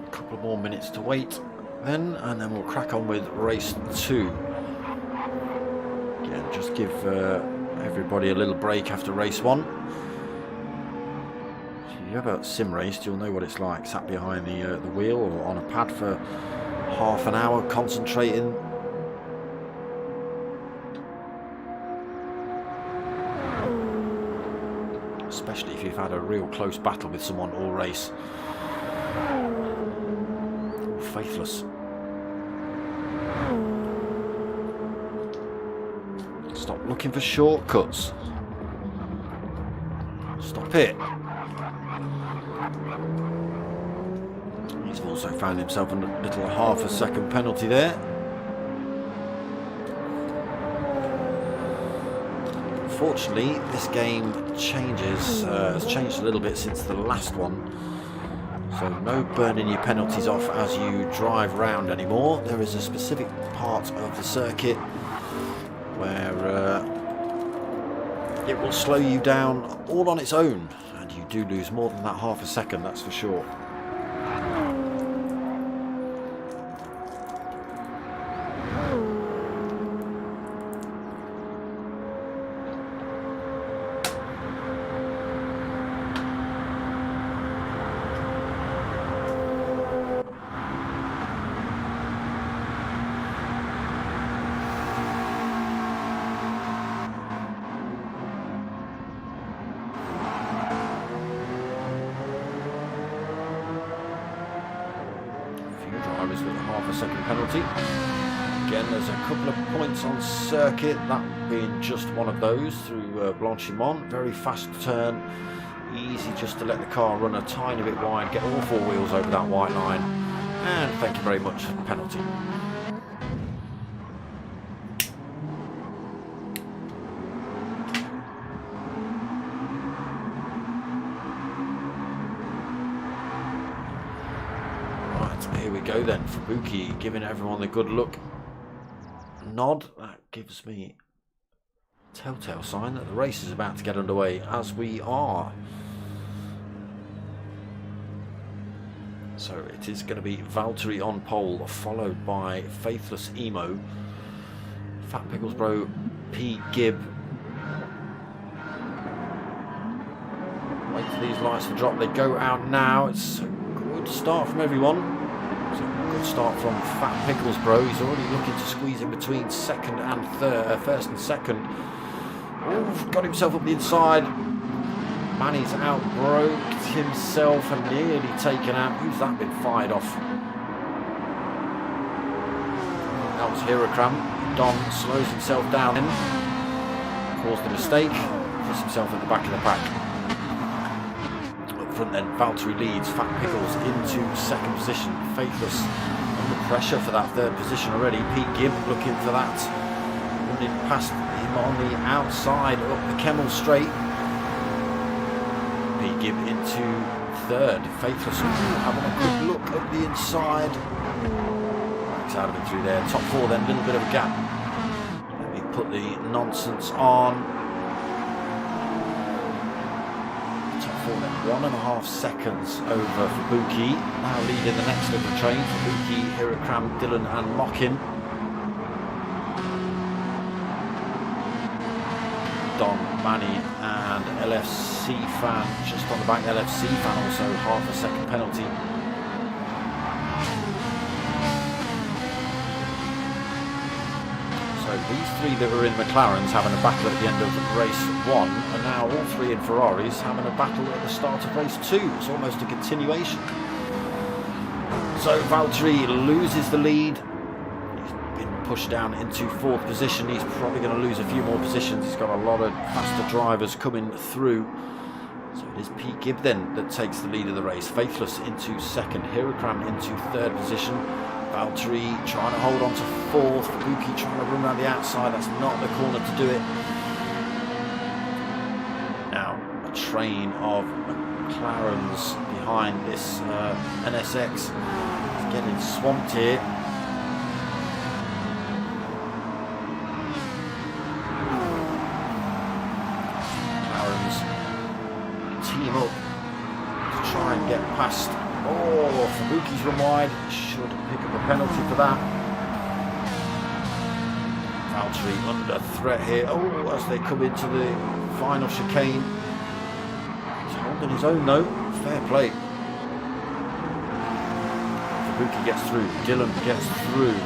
A couple more minutes to wait. And then we'll crack on with race 2. Again, just give everybody a little break after race 1. If you ever sim raced, you'll know what it's like, sat behind the wheel or on a pad for half an hour concentrating. Especially if you've had a real close battle with someone all race. Faithless. Stop looking for shortcuts. Stop it. He's also found himself a little half a second penalty there. Unfortunately, this game has changed a little bit since the last one. So no burning your penalties off as you drive round anymore. There is a specific part of the circuit where it will slow you down all on its own, and you do lose more than that half a second, that's for sure. With a half a second penalty. Again, there's a couple of points on circuit, that being just one of those through Blanchimont. Very fast turn, easy just to let the car run a tiny bit wide, get all four wheels over that white line, and thank you very much, penalty. Here we go then, Fubuki giving everyone the good look nod. That gives me a telltale sign that the race is about to get underway, as we are. So it is going to be Valtteri on pole, followed by Faithless Emo, Fat Picklesbro, P. Gibb. Wait for these lights to drop, they go out now. It's a good start from everyone. Good start from Fat Picklesbro. He's already looking to squeeze in between first and second. Oh, got himself up the inside. Manny's outbroke himself and nearly taken out. Who's that been fired off? That was Hirakram. Don slows himself down in. Caused a mistake. Puts himself at the back of the pack. Up front then, Valtteri leads. Fat Pickles into second position. Faithless under pressure for that third position already. Pete Gibb looking for that. Running past him on the outside up the Kemmel Straight. Pete Gibb into third. Faithless having a quick look at the inside. Backs out of it through there. Top four then, a little bit of a gap. Let me put the nonsense on. Top four then, 1.5 seconds over for Buki. Now leading the next little train for Buki, Hirakram, Dylan and Mockin. Don, Manny and LFC fan just on the back. LFC fan also half a second penalty. So these three that were in McLarens having a battle at the end of race 1 are now all three in Ferraris having a battle at the start of race 2. It's almost a continuation. So Valtteri loses the lead. Pushed down into 4th position. He's probably going to lose a few more positions. He's got a lot of faster drivers coming through. So it is Pete Gibb then that takes the lead of the race. Faithless into 2nd. Hirakram into 3rd position. Valtteri trying to hold on to 4th. Buki trying to run around the outside. That's not the corner to do it. Now a train of McLarens behind this NSX. It's getting swamped here. Team up to try and get past. Oh, Fubuki's run wide. Should pick up a penalty for that. Valtteri under threat here. Oh, as they come into the final chicane. He's holding his own though. Fair play. Fubuki gets through. Dylan gets through.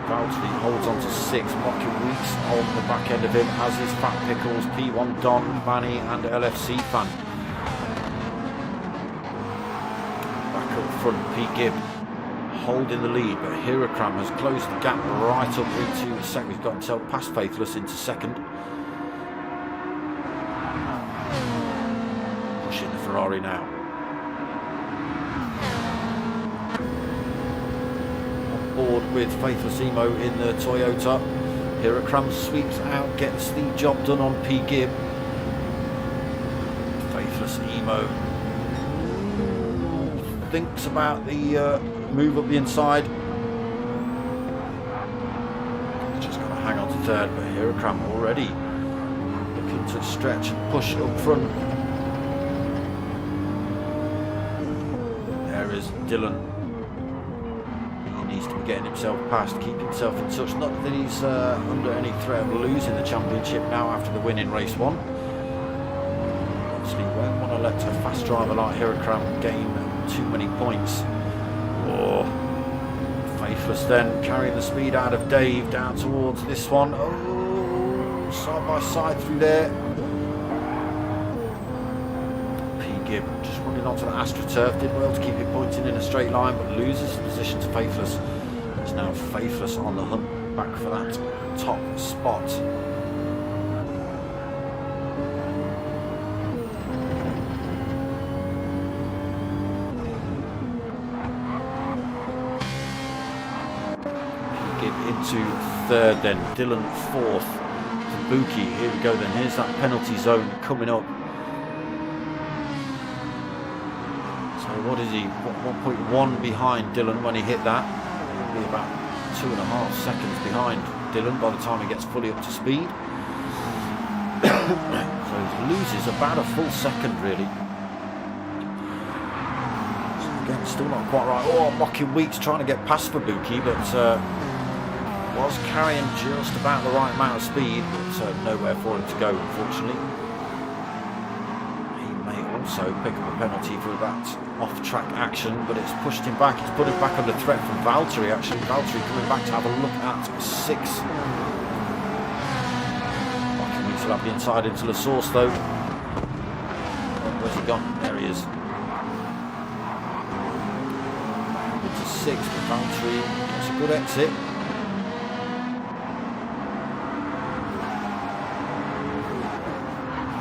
Valtteri holds on to 6. Mockin Weeks on the back end of him, as is Fat Pickles, P1 Don, Manny and LFC fan. Back up front, Pete Gibb holding the lead, but Hirakram has closed the gap right up into second. He's got himself past Faithless into second. Pushing the Ferrari now. Board with Faithless Emo in the Toyota. Hirakram sweeps out, gets the job done on P. Gibb. Faithless Emo thinks about the move up the inside. Just got to hang on to 3rd, but Hirakram already looking to stretch and push up front. There is Dylan. Needs to be getting himself past, keep himself in touch. Not that he's under any threat of losing the championship now after the win in race 1. Obviously, you won't want to let a fast driver like Hirakram gain too many points. Oh, Faithless then carrying the speed out of Dave down towards this one. Oh, side by side through there. Gibb just running onto the AstroTurf, did well to keep it pointing in a straight line, but loses his position to Faithless. It's now Faithless on the hunt back for that top spot. Gibb into 3rd then, Dylan 4th, Fubuki, here we go then, here's that penalty zone coming up. What is he? 1.1 behind Dylan when he hit that. He'll be about 2.5 seconds behind Dylan by the time he gets fully up to speed. So he loses about a full second really. So again, still not quite right. Oh, Mockin Weeks trying to get past Fubuki, but was carrying just about the right amount of speed, but nowhere for him to go, unfortunately. So pick up a penalty for that off-track action, but it's pushed him back. It's put him back under threat from Valtteri. Actually, Valtteri coming back to have a look at 6. Still have the inside into Alsace though. Where's he gone? There he is. Into 6th for Valtteri. That's a good exit.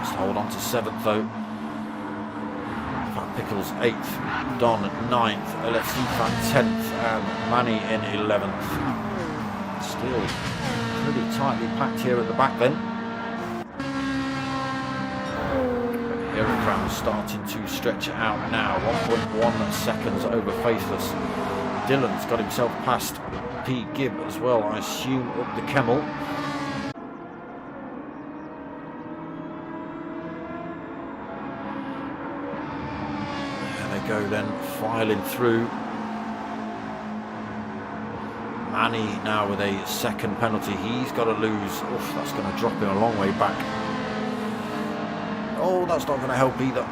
Just hold on to 7th though. Pickles 8th, Don 9th, LFC Fan 10th, and Manny in 11th. Still pretty tightly packed here at the back then. Hurricane starting to stretch it out now. 1.1 seconds over Faithless. Dylan's got himself past P. Gibb as well, I assume, up the Kemmel. Go then, filing through. Manny now with a 2nd penalty. He's got to lose. Oof, that's going to drop him a long way back. Oh, that's not going to help either.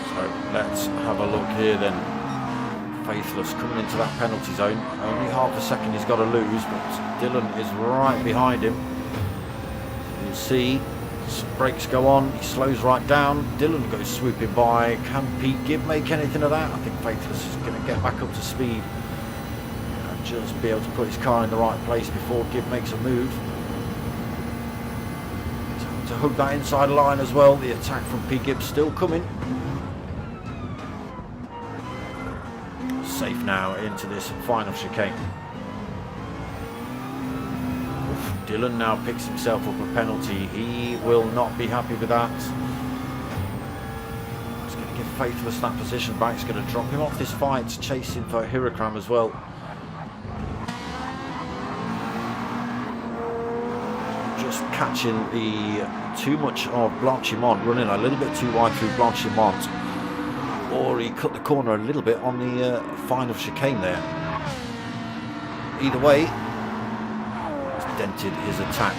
So let's have a look here then. Faithless coming into that penalty zone. Only half a second he's got to lose, but Dylan is right behind him. You'll see, brakes go on, he slows right down. Dylan goes swooping by. Can Pete Gibb make anything of that? I think Faithless is going to get back up to speed and just be able to put his car in the right place before Gibb makes a move. To hook that inside line as well. The attack from Pete Gibb still coming. Safe now into this final chicane. Dylan now picks himself up a penalty. He will not be happy with that. He's going to give Faithless that position back. He's going to drop him off this fight, chasing for Hurricane as well. Just catching the too much of Blanchimont, running a little bit too wide through Blanchimont. Or he cut the corner a little bit on the final chicane there. Either way, it's dented his attack.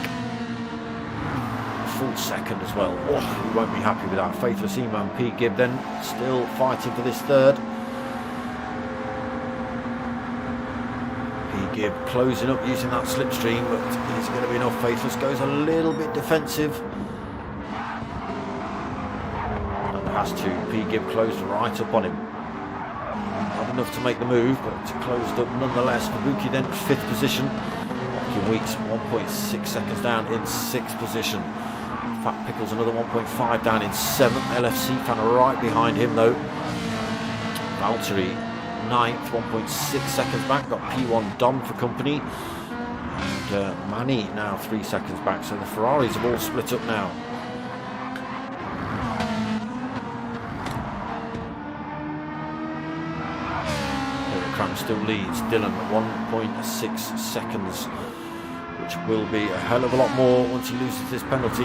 Full second as well. Oh, he won't be happy with that. Faithless Eman P. Gibb then still fighting for this 3rd. P. Gibb closing up using that slipstream, but is it going to be enough? Faithless goes a little bit defensive. Has to. P. Gibb closed right up on him. Not enough to make the move, but closed up nonetheless. Fabuki then 5th position. Walking Weeks 1.6 seconds down in 6th position. Fat Pickles another 1.5 down in 7th. LFC Fan right behind him though. Valtteri 9th, 1.6 seconds back. Got P1 Don for company. And Manny now 3 seconds back. So the Ferraris have all split up now. Still leads Dylan 1.6 seconds, which will be a hell of a lot more once he loses this penalty.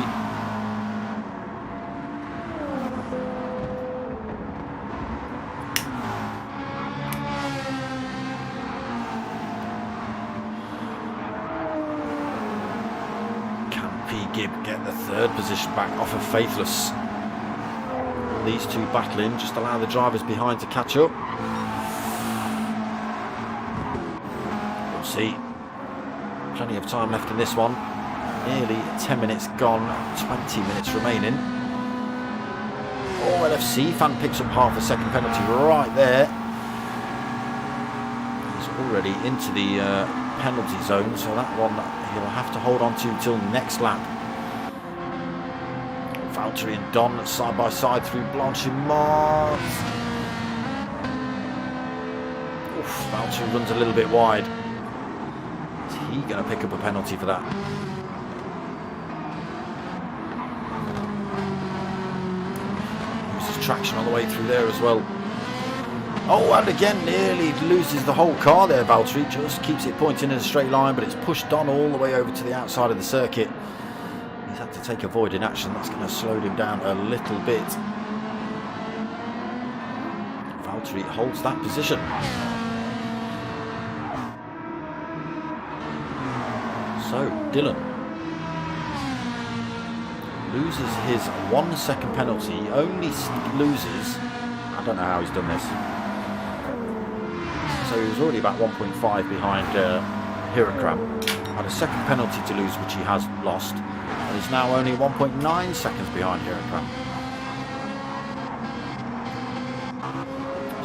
Can P. Gibb get the 3rd position back off of Faithless? These two battling, just allow the drivers behind to catch up. See, plenty of time left in this one. Nearly 10 minutes gone, 20 minutes remaining. Oh, LFC Fan picks up half a second penalty right there. He's already into the penalty zone, so that one he'll have to hold on to till next lap. Valtteri and Don side by side through Blanchimont. Oof, Valtteri runs a little bit wide. He going to pick up a penalty for that. Uses traction all the way through there as well. Oh, and again nearly loses the whole car there. Valtteri just keeps it pointing in a straight line, but it's pushed on all the way over to the outside of the circuit. He's had to take a void in action. That's going to slow him down a little bit. Valtteri holds that position. So, Dylan loses his 1 second penalty. He only loses, I don't know how he's done this. So he was already about 1.5 behind Hirakram. Had a second penalty to lose, which he has lost, and is now only 1.9 seconds behind Hirakram.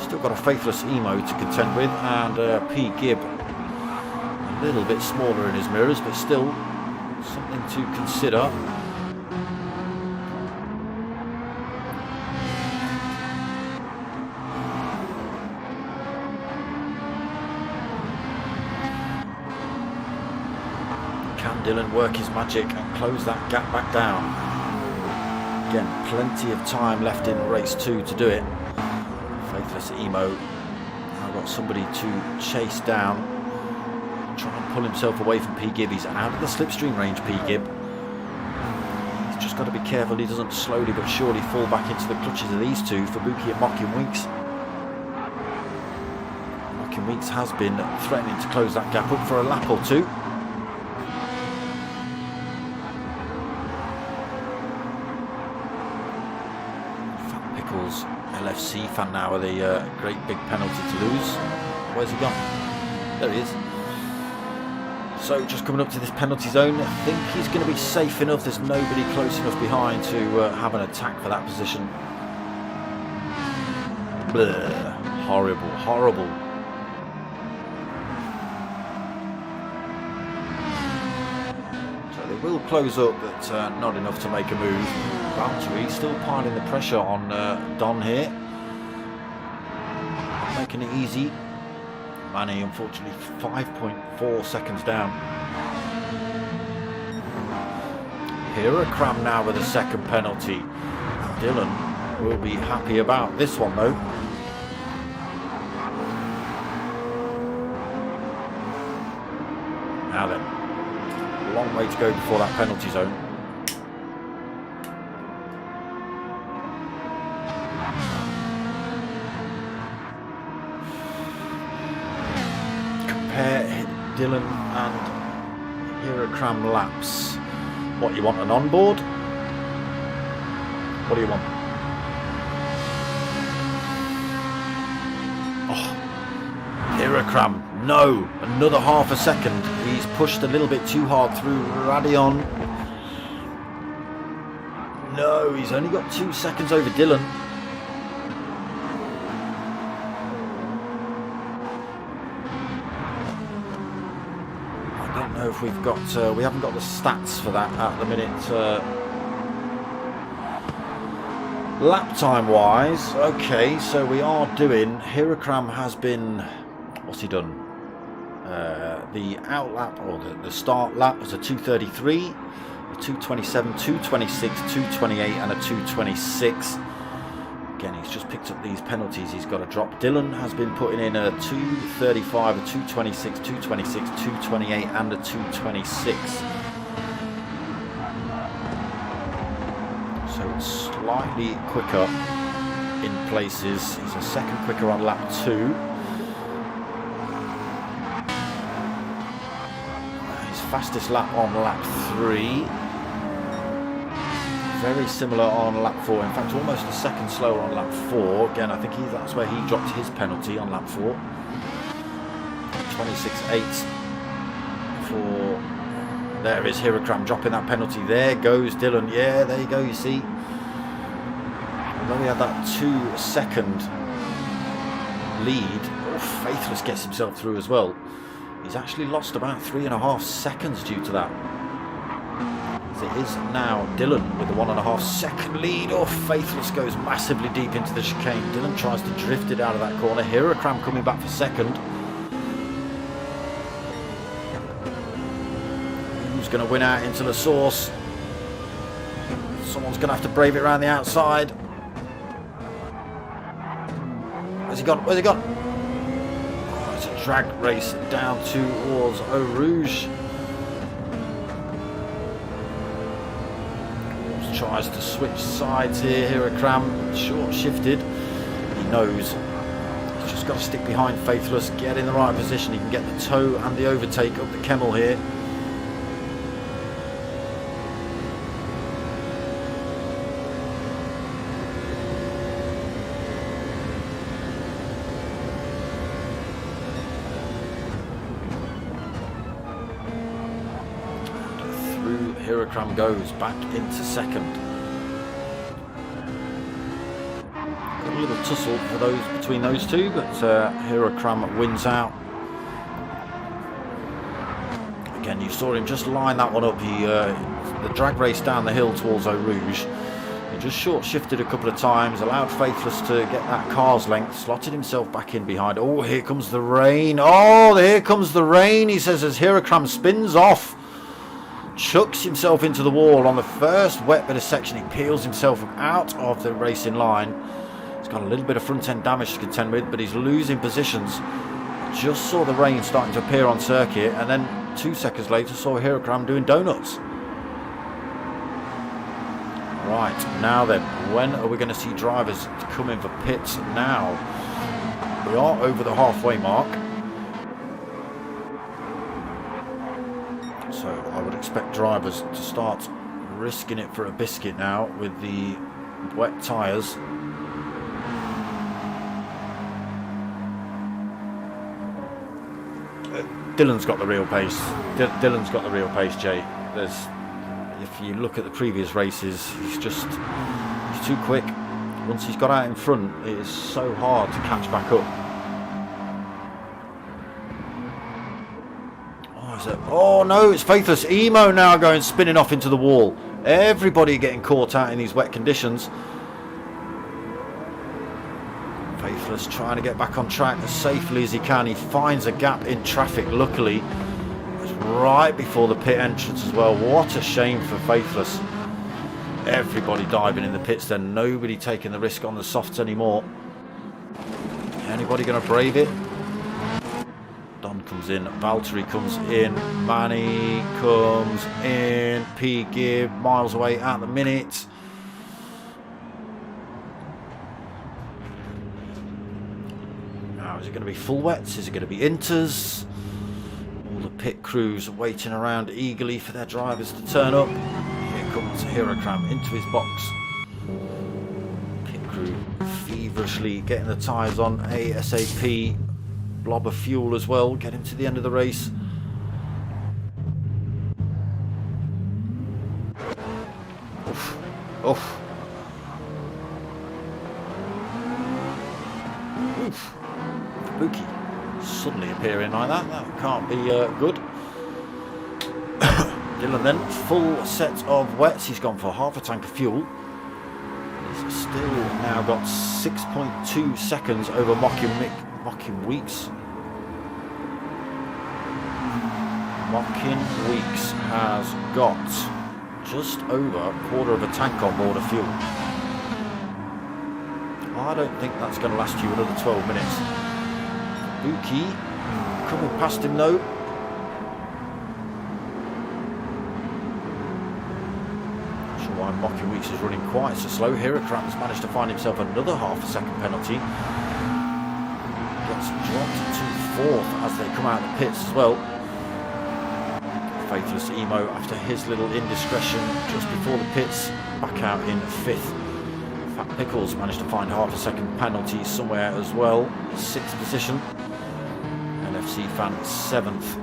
Still got a faithless Emo to contend with, and P. Gibb a little bit smaller in his mirrors, but still something to consider. Can Dylan work his magic and close that gap back down? Again, plenty of time left in race 2 to do it. Faithless Emo now got somebody to chase down, try and pull himself away from P. Gibb. He's out of the slipstream range, P. Gibb. He's just got to be careful he doesn't slowly but surely fall back into the clutches of these two, Fabuki and Mocking Winks. Mocking Winks has been threatening to close that gap up for a lap or two. LFC fan now with a great big penalty to lose. Where's he gone? There he is. So just coming up to this penalty zone, I think he's going to be safe enough. There's nobody close enough behind to have an attack for that position. Blah. Horrible, horrible. So they will close up, but not enough to make a move. Valtteri still piling the pressure on Don here. Not making it easy. Manny, unfortunately, 5.4 seconds down. Hirakram now with a second penalty. Dylan will be happy about this one, though. Now then, a long way to go before that penalty zone. Dylan and Hirakram laps. What, you want an onboard? What do you want? Oh, Hirakram, no, another half a second. He's pushed a little bit too hard through Radion. No, he's only got 2 seconds over Dylan. If we've got, we haven't got the stats for that at the minute. Lap time wise, okay, so we are doing. Hirakram has been, what's he done? The out lap or the start lap was a 2:33, a 2:27, 2:26, 2:28, and a 2:26. Again, he's just picked up these penalties he's got to drop. Dylan has been putting in a 2:35, a 2:26, 2:26, 2:28 and a 2:26. So it's slightly quicker in places. He's a second quicker on lap 2. His fastest lap on lap 3. Very similar on lap 4, in fact almost a second slower on lap 4. Again, I think that's where he dropped his penalty on lap 4. 26.8 for, there is Hirakram dropping that penalty. There goes Dylan. Yeah, there you go, you see. Although he had that 2 second lead, Faithless gets himself through as well. He's actually lost about 3.5 seconds due to that. It is now Dylan with the 1.5 second lead. Faithless goes massively deep into the chicane. Dylan tries to drift it out of that corner. Hirakram coming back for second. Who's going to win out into the source? Someone's going to have to brave it around the outside. Where's he gone? Where's he gone? Oh, it's a drag race down towards Eau Rouge. Tries to switch sides here. Hirakram short shifted. He knows he's just got to stick behind Faithless, get in the right position. He can get the toe and the overtake up the Kemmel here. Hirakram goes back into second. Got a little tussle for between those two, but Hirakram wins out. Again, you saw him just line that one up. The drag race down the hill towards Eau Rouge. He just short shifted a couple of times, allowed Faithless to get that car's length, slotted himself back in behind. Oh, here comes the rain. Oh, here comes the rain, he says, as Hirakram spins off. Chucks himself into the wall on the first wet bit of section. He peels himself out of the racing line. He's got a little bit of front end damage to contend with, but he's losing positions. Just saw the rain starting to appear on circuit, and then 2 seconds later saw Hirakram doing donuts. Right, now then, when are we going to see drivers come in for pits now? We are over the halfway mark. So I would expect drivers to start risking it for a biscuit now with the wet tyres. Dylan's got the real pace. Dylan's got the real pace, Jay. If you look at the previous races, he's too quick. Once he's got out in front, it is so hard to catch back up. Oh no, it's Faithless. Emo now going spinning off into the wall. Everybody getting caught out in these wet conditions. Faithless trying to get back on track as safely as he can. He finds a gap in traffic, luckily. It's right before the pit entrance as well. What a shame for Faithless. Everybody diving in the pits then. Nobody taking the risk on the softs anymore. Anybody going to brave it? Don comes in, Valtteri comes in, Manny comes in, P. Gibb miles away at the minute. Now is it going to be full wets? Is it going to be inters? All the pit crews waiting around eagerly for their drivers to turn up. Here comes Hirakram into his box. Pit crew feverishly getting the tyres on ASAP. Blob of fuel as well, get him to the end of the race. Oof. Oof. Oof. Spooky. Suddenly appearing like that can't be good. Dylan then, full set of wets. He's gone for half a tank of fuel. He's still now got 6.2 seconds over Mocking Weeks. Mocking Weeks has got just over a quarter of a tank on board of fuel. I don't think that's going to last you another 12 minutes. Buki coming past him though. Not sure why Mocking Weeks is running quite so slow. Hirakram's managed to find himself another half a second penalty. Gets dropped to fourth as they come out of the pits as well. Faithless Emo, after his little indiscretion just before the pits, back out in fifth. Fat Pickles managed to find half a second penalty somewhere as well. Sixth position. NFC Fan seventh.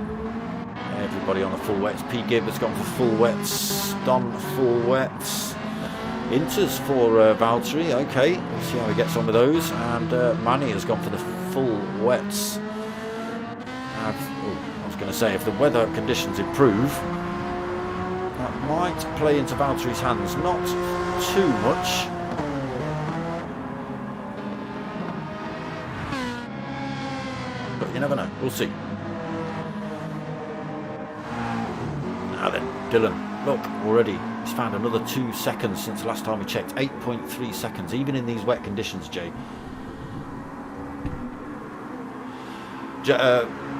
Everybody on the full wets. P. Gibb has gone for full wets. Don full wets. Inters for Valtteri. Okay, we'll see how he gets on with those. And Manny has gone for the full wets. I was going to say, if the weather conditions improve, that might play into Valtteri's hands. Not too much. But you never know. We'll see. Now then, Dylan, look, already he's found another 2 seconds since the last time we checked. 8.3 seconds, even in these wet conditions, Jay.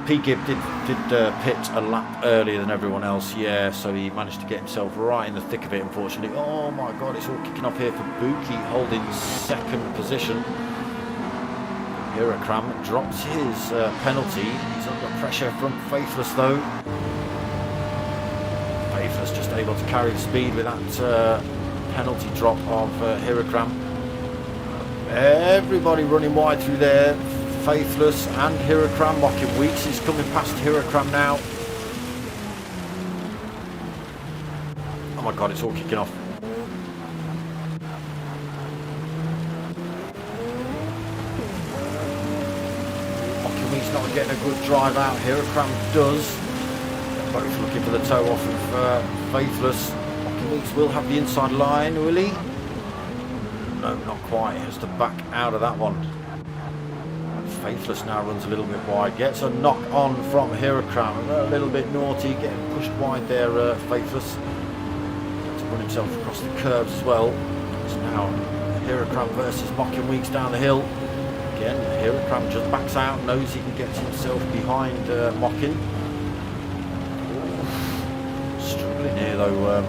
P. Gibb did pit a lap earlier than everyone else, yeah, so he managed to get himself right in the thick of it, unfortunately. Oh my god, it's all kicking off here for Buki, holding second position. Hirakram drops his penalty. He's under pressure from Faithless though. Faithless just able to carry the speed with that penalty drop of Hirakram. Everybody running wide through there. Faithless and Hirakram. Mocking Weeks is coming past Hirakram now. my god, it's all kicking off. He's not getting a good drive out here. Cram does. Both looking for the toe off of Faithless. Weeks will have the inside line, will he? No, not quite. He has to back out of that one. Faithless now runs a little bit wide. Gets a knock on from Hirokram. A little bit naughty, getting pushed wide there, Faithless. To run himself across the curves as well. It's now Hirokram versus Mocking Weeks down the hill. Again, Hirokram just backs out, knows he can get himself behind Mocking. Struggling here though,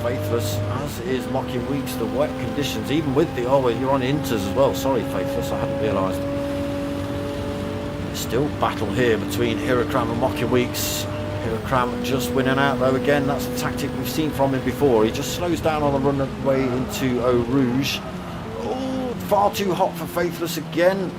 Faithless, as is Mocking Weeks. The wet conditions, even with the, oh, you're on inters as well. Sorry, Faithless, I hadn't realised. Still battle here between Hirokram and Mocking Weeks. Hirokram just winning out though. Again, that's the tactic we've seen from him before. He just slows down on the runway into Eau Rouge. Oh, far too hot for Faithless again.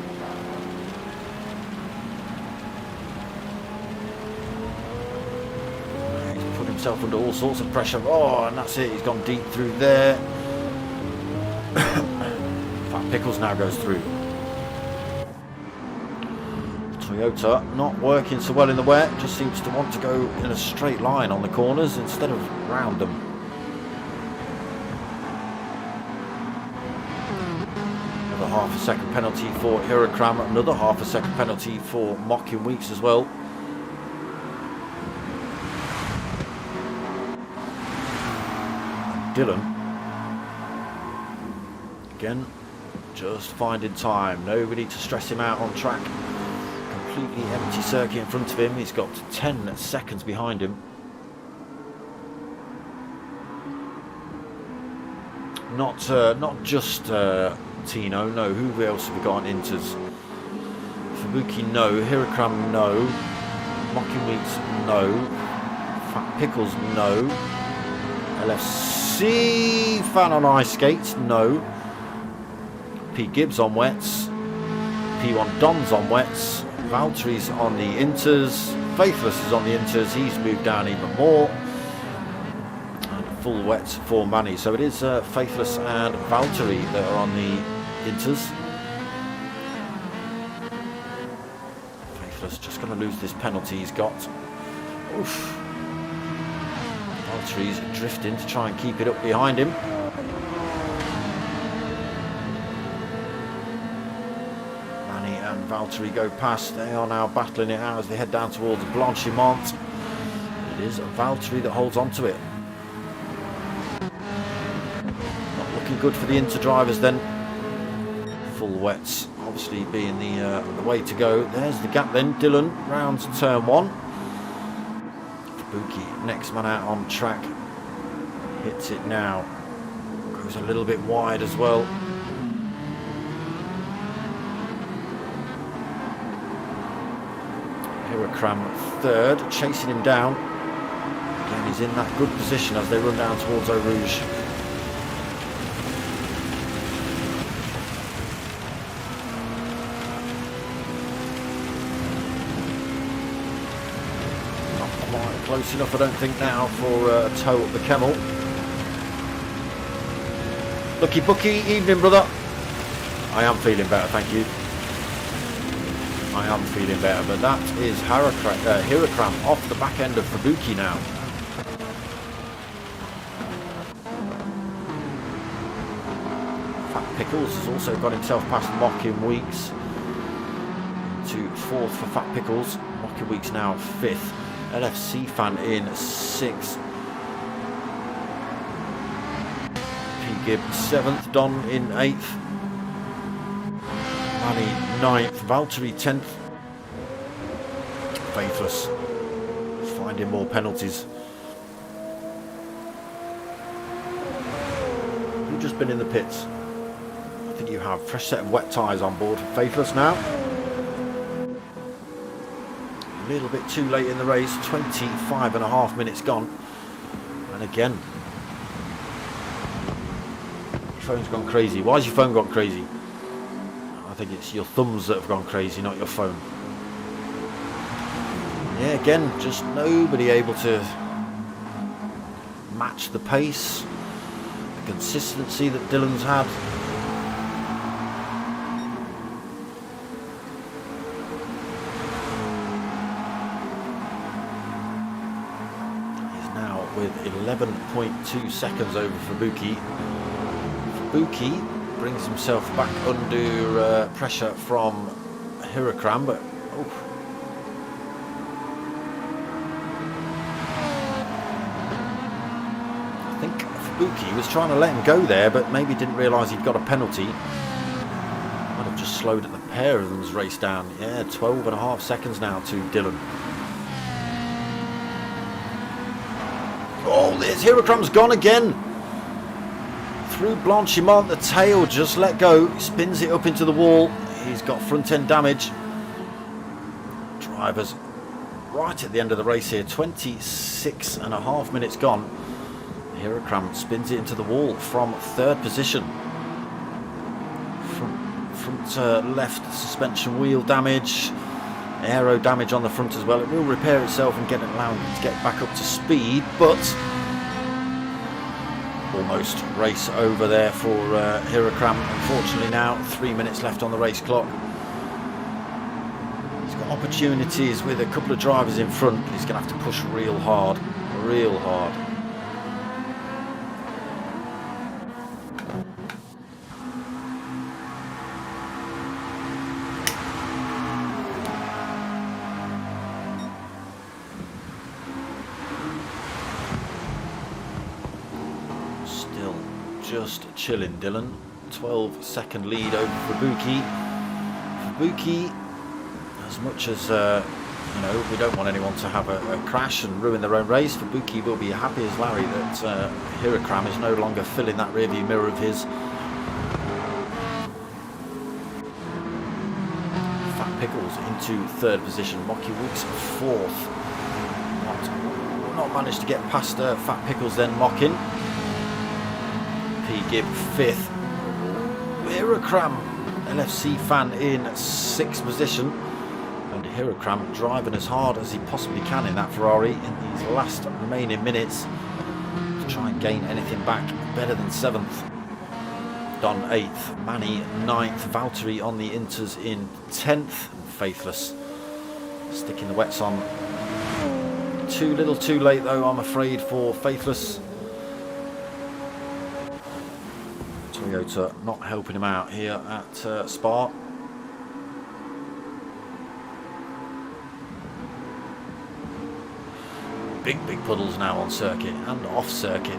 He's put himself under all sorts of pressure. Oh, and that's it. He's gone deep through there. Fat Pickles now goes through. Toyota not working so well in the wet, just seems to want to go in a straight line on the corners instead of round them. Another half a second penalty for Hirokram, another half a second penalty for Mocking Weeks as well. Dylan, again, just finding time, nobody to stress him out on track. Completely empty circuit in front of him. He's got 10 seconds behind him. Not just Tino. No, who else have we got on inters? Fubuki, no. Hirokram, no. Mocking Weeks, no. Fat Pickles, no. LFC fan on ice skates, no. P Gibbs on wets. P1 Don's on wets. Valtteri's on the inters, Faithless is on the inters, he's moved down even more, and full wets for Manny, so it is Faithless and Valtteri that are on the inters. Faithless just going to lose this penalty he's got. Oof. Valtteri's drifting to try and keep it up behind him. Valtteri go past. They are now battling it out as they head down towards Blanchimont. It is Valtteri that holds on to it. Not looking good for the Inter drivers then. Full wets obviously being the way to go. There's the gap then. Dylan rounds turn one. Fubuki, next man out on track, hits it now. Goes a little bit wide as well. Hirokram third, chasing him down. Again, he's in that good position as they run down towards Eau Rouge. Not quite close enough, I don't think, now for a tow up the Kemmel. Lucky Bookie, evening brother. I am feeling better, thank you. I am feeling better, but that is Hirokram off the back end of Fubuki now. Fat Pickles has also got himself past Mocking Weeks to fourth for Fat Pickles. Mocking Weeks now fifth. LFC fan in sixth. P Gibb seventh. Don in eighth. Manny 9th, Valtteri 10th. Faithless finding more penalties. You've just been in the pits. I think you have fresh set of wet tyres on board for Faithless now. A little bit too late in the race, 25.5 minutes gone. And again, your phone's gone crazy. Why has your phone gone crazy? I think it's your thumbs that have gone crazy, not your phone. Yeah, again, just nobody able to match the pace, the consistency that Dylan's had. He's now with 11.2 seconds over Fabuki. Fabuki brings himself back under pressure from Hirakram, but I think Fabuki was trying to let him go there, but maybe didn't realise he'd got a penalty. Might have just slowed at the pair of them's race down. Yeah, 12.5 seconds now to Dylan. Oh, there's Hirakram's gone again. Through Blanchimont, the tail just let go, spins it up into the wall. He's got front end damage. Drivers right at the end of the race here, 26.5 minutes gone. Hirakram spins it into the wall from third position. Front left suspension wheel damage, aero damage on the front as well. It will repair itself and allow it to get back up to speed, but almost race over there for Hirakram. Unfortunately now 3 minutes left on the race clock. He's got opportunities with a couple of drivers in front. He's going to have to push real hard. Just chilling, Dylan. 12-second lead over Fabuki. Fabuki, as much as we don't want anyone to have a crash and ruin their own race, Fabuki will be happy as Larry that Hirakram is no longer filling that rearview mirror of his. Fat Pickles into third position. Mocky Weeks fourth. Not managed to get past Fat Pickles then Mockin. Gibb fifth. Hirakram, LFC fan in sixth position, and Hirakram driving as hard as he possibly can in that Ferrari in these last remaining minutes to try and gain anything back better than seventh. Don eighth, Manny ninth, Valtteri on the Inters in 10th, Faithless sticking the wets on. Too little too late though, I'm afraid, for Faithless. Toyota not helping him out here at Spa. Big puddles now on circuit and off circuit.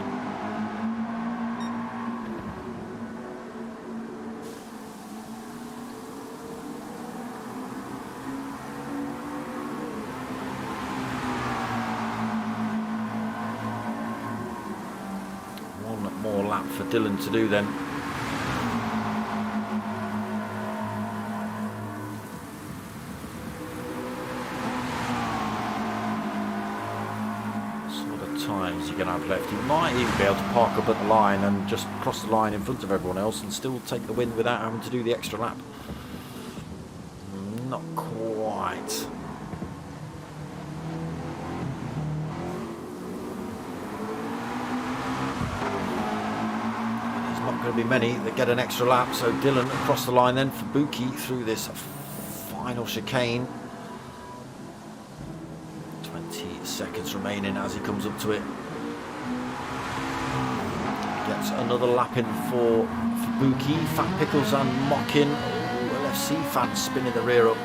One more lap for Dylan to do then. Times you're going to have left. You might even be able to park up at the line and just cross the line in front of everyone else and still take the win without having to do the extra lap. Not quite. There's not going to be many that get an extra lap, so Dylan across the line then for Fabuki through this final chicane. Seconds remaining as he comes up to it. Gets another lap in for Fabuki. Fat Pickles and Mockin. LFC fan spinning the rear up.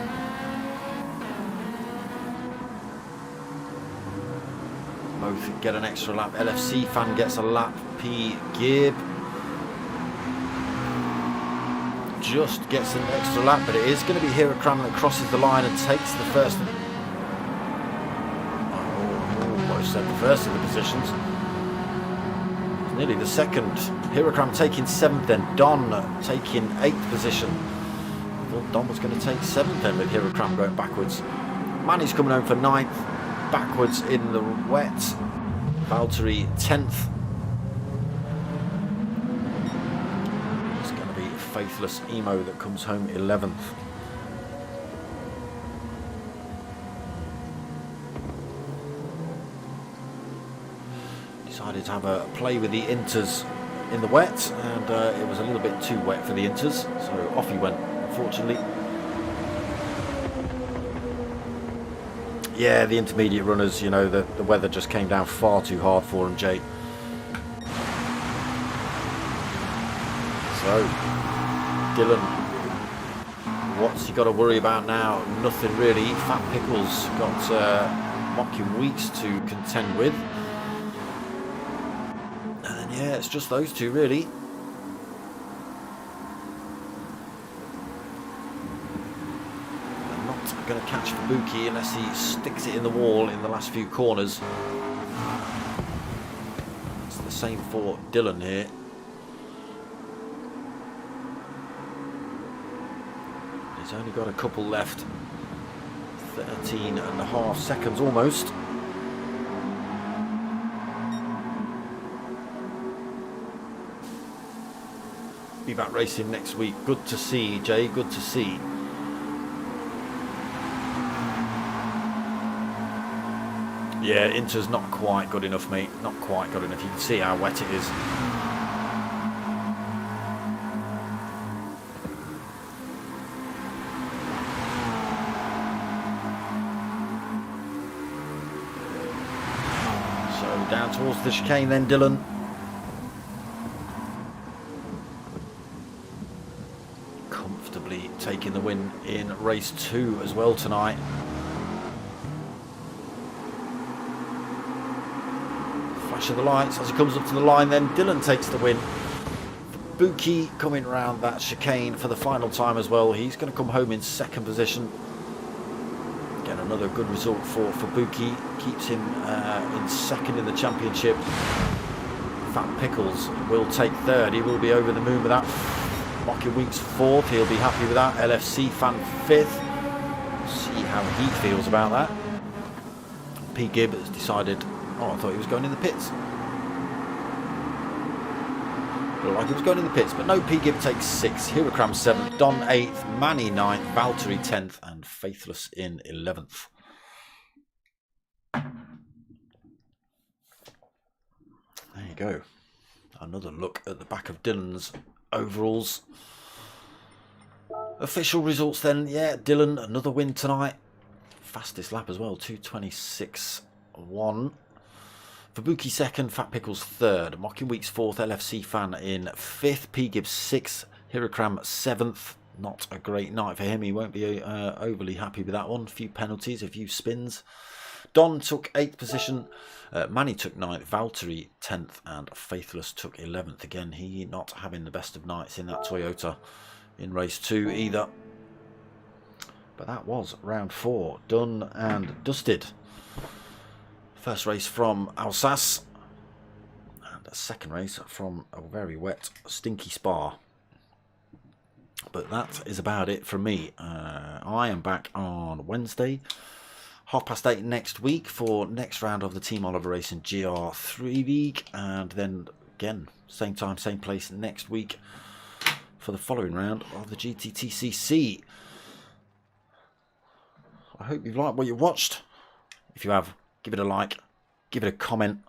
Both get an extra lap. LFC fan gets a lap. P. Gibb just gets an extra lap, but it is going to be Hirakram that crosses the line and takes the first. Said the first of the positions. Nearly the second. Hirakram taking 7th then. Don taking 8th position. I thought Don was going to take 7th then with Hirakram going backwards. Manny's coming home for 9th. Backwards in the wet. Valtteri 10th. It's going to be Faithless Emo that comes home 11th. decided to have a play with the Inters in the wet, and it was a little bit too wet for the Inters, so off he went, unfortunately. Yeah, the intermediate runners, you know, the weather just came down far too hard for them, Jay. So, Dylan, what's he got to worry about now? Nothing really. Fat Pickles got Mocking Weeks to contend with. And yeah, it's just those two really. Going to catch Fabuki unless he sticks it in the wall in the last few corners. It's the same for Dylan here. He's only got a couple left. 13.5 seconds almost. Be back racing next week. Good to see, Jay. Good to see. Yeah, Inter's not quite good enough, mate. Not quite good enough. You can see how wet it is. So down towards the chicane then, Dylan. Comfortably taking the win in race 2 as well tonight. Of the lights as he comes up to the line, then Dylan takes the win. Fabuki coming round that chicane for the final time as well. He's going to come home in 2nd position. Again, another good result for Fabuki. Keeps him in 2nd in the championship. Fat Pickles will take 3rd. He will be over the moon with that. Mocking Weeks 4th. He'll be happy with that. LFC Fan 5th. See how he feels about that. P. Gibb has decided. Oh, I thought he was going in the pits. Looked like he was going in the pits, but no, P. Gibb takes 6th, Hirokram 7th, Don 8th, Manny 9th, Valtteri 10th, and Faithless in 11th. There you go. Another look at the back of Dylan's overalls. Official results then. Yeah, Dylan, another win tonight. Fastest lap as well, 2:26.1. Fabuki 2nd, Fat Pickles 3rd, Mocking Weeks 4th, LFC Fan in 5th, P. Gibbs 6th, Hirokram 7th. Not a great night for him. He won't be overly happy with that one. A few penalties, a few spins. Don took 8th position, Manny took 9th, Valtteri 10th, and Faithless took 11th. Again, he not having the best of nights in that Toyota in race 2 either. But that was round 4, done and dusted. First race from Alsace, and a 2nd race from a very wet, stinky Spa. But that is about it from me. I am back on Wednesday, 8:30 next week for next round of the Team Oliver Racing GR3 League, and then again, same time, same place next week for the following round of the GTTCC. I hope you've liked what you watched. If you have, give it a like, give it a comment,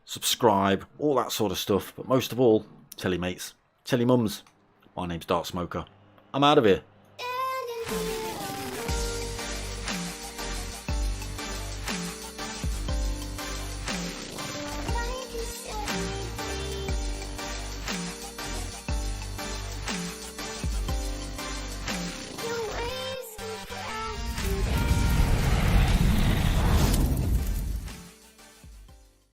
subscribe, all that sort of stuff. But most of all, tell your mates, tell your mums. My name's Dark Smoker. I'm out of here.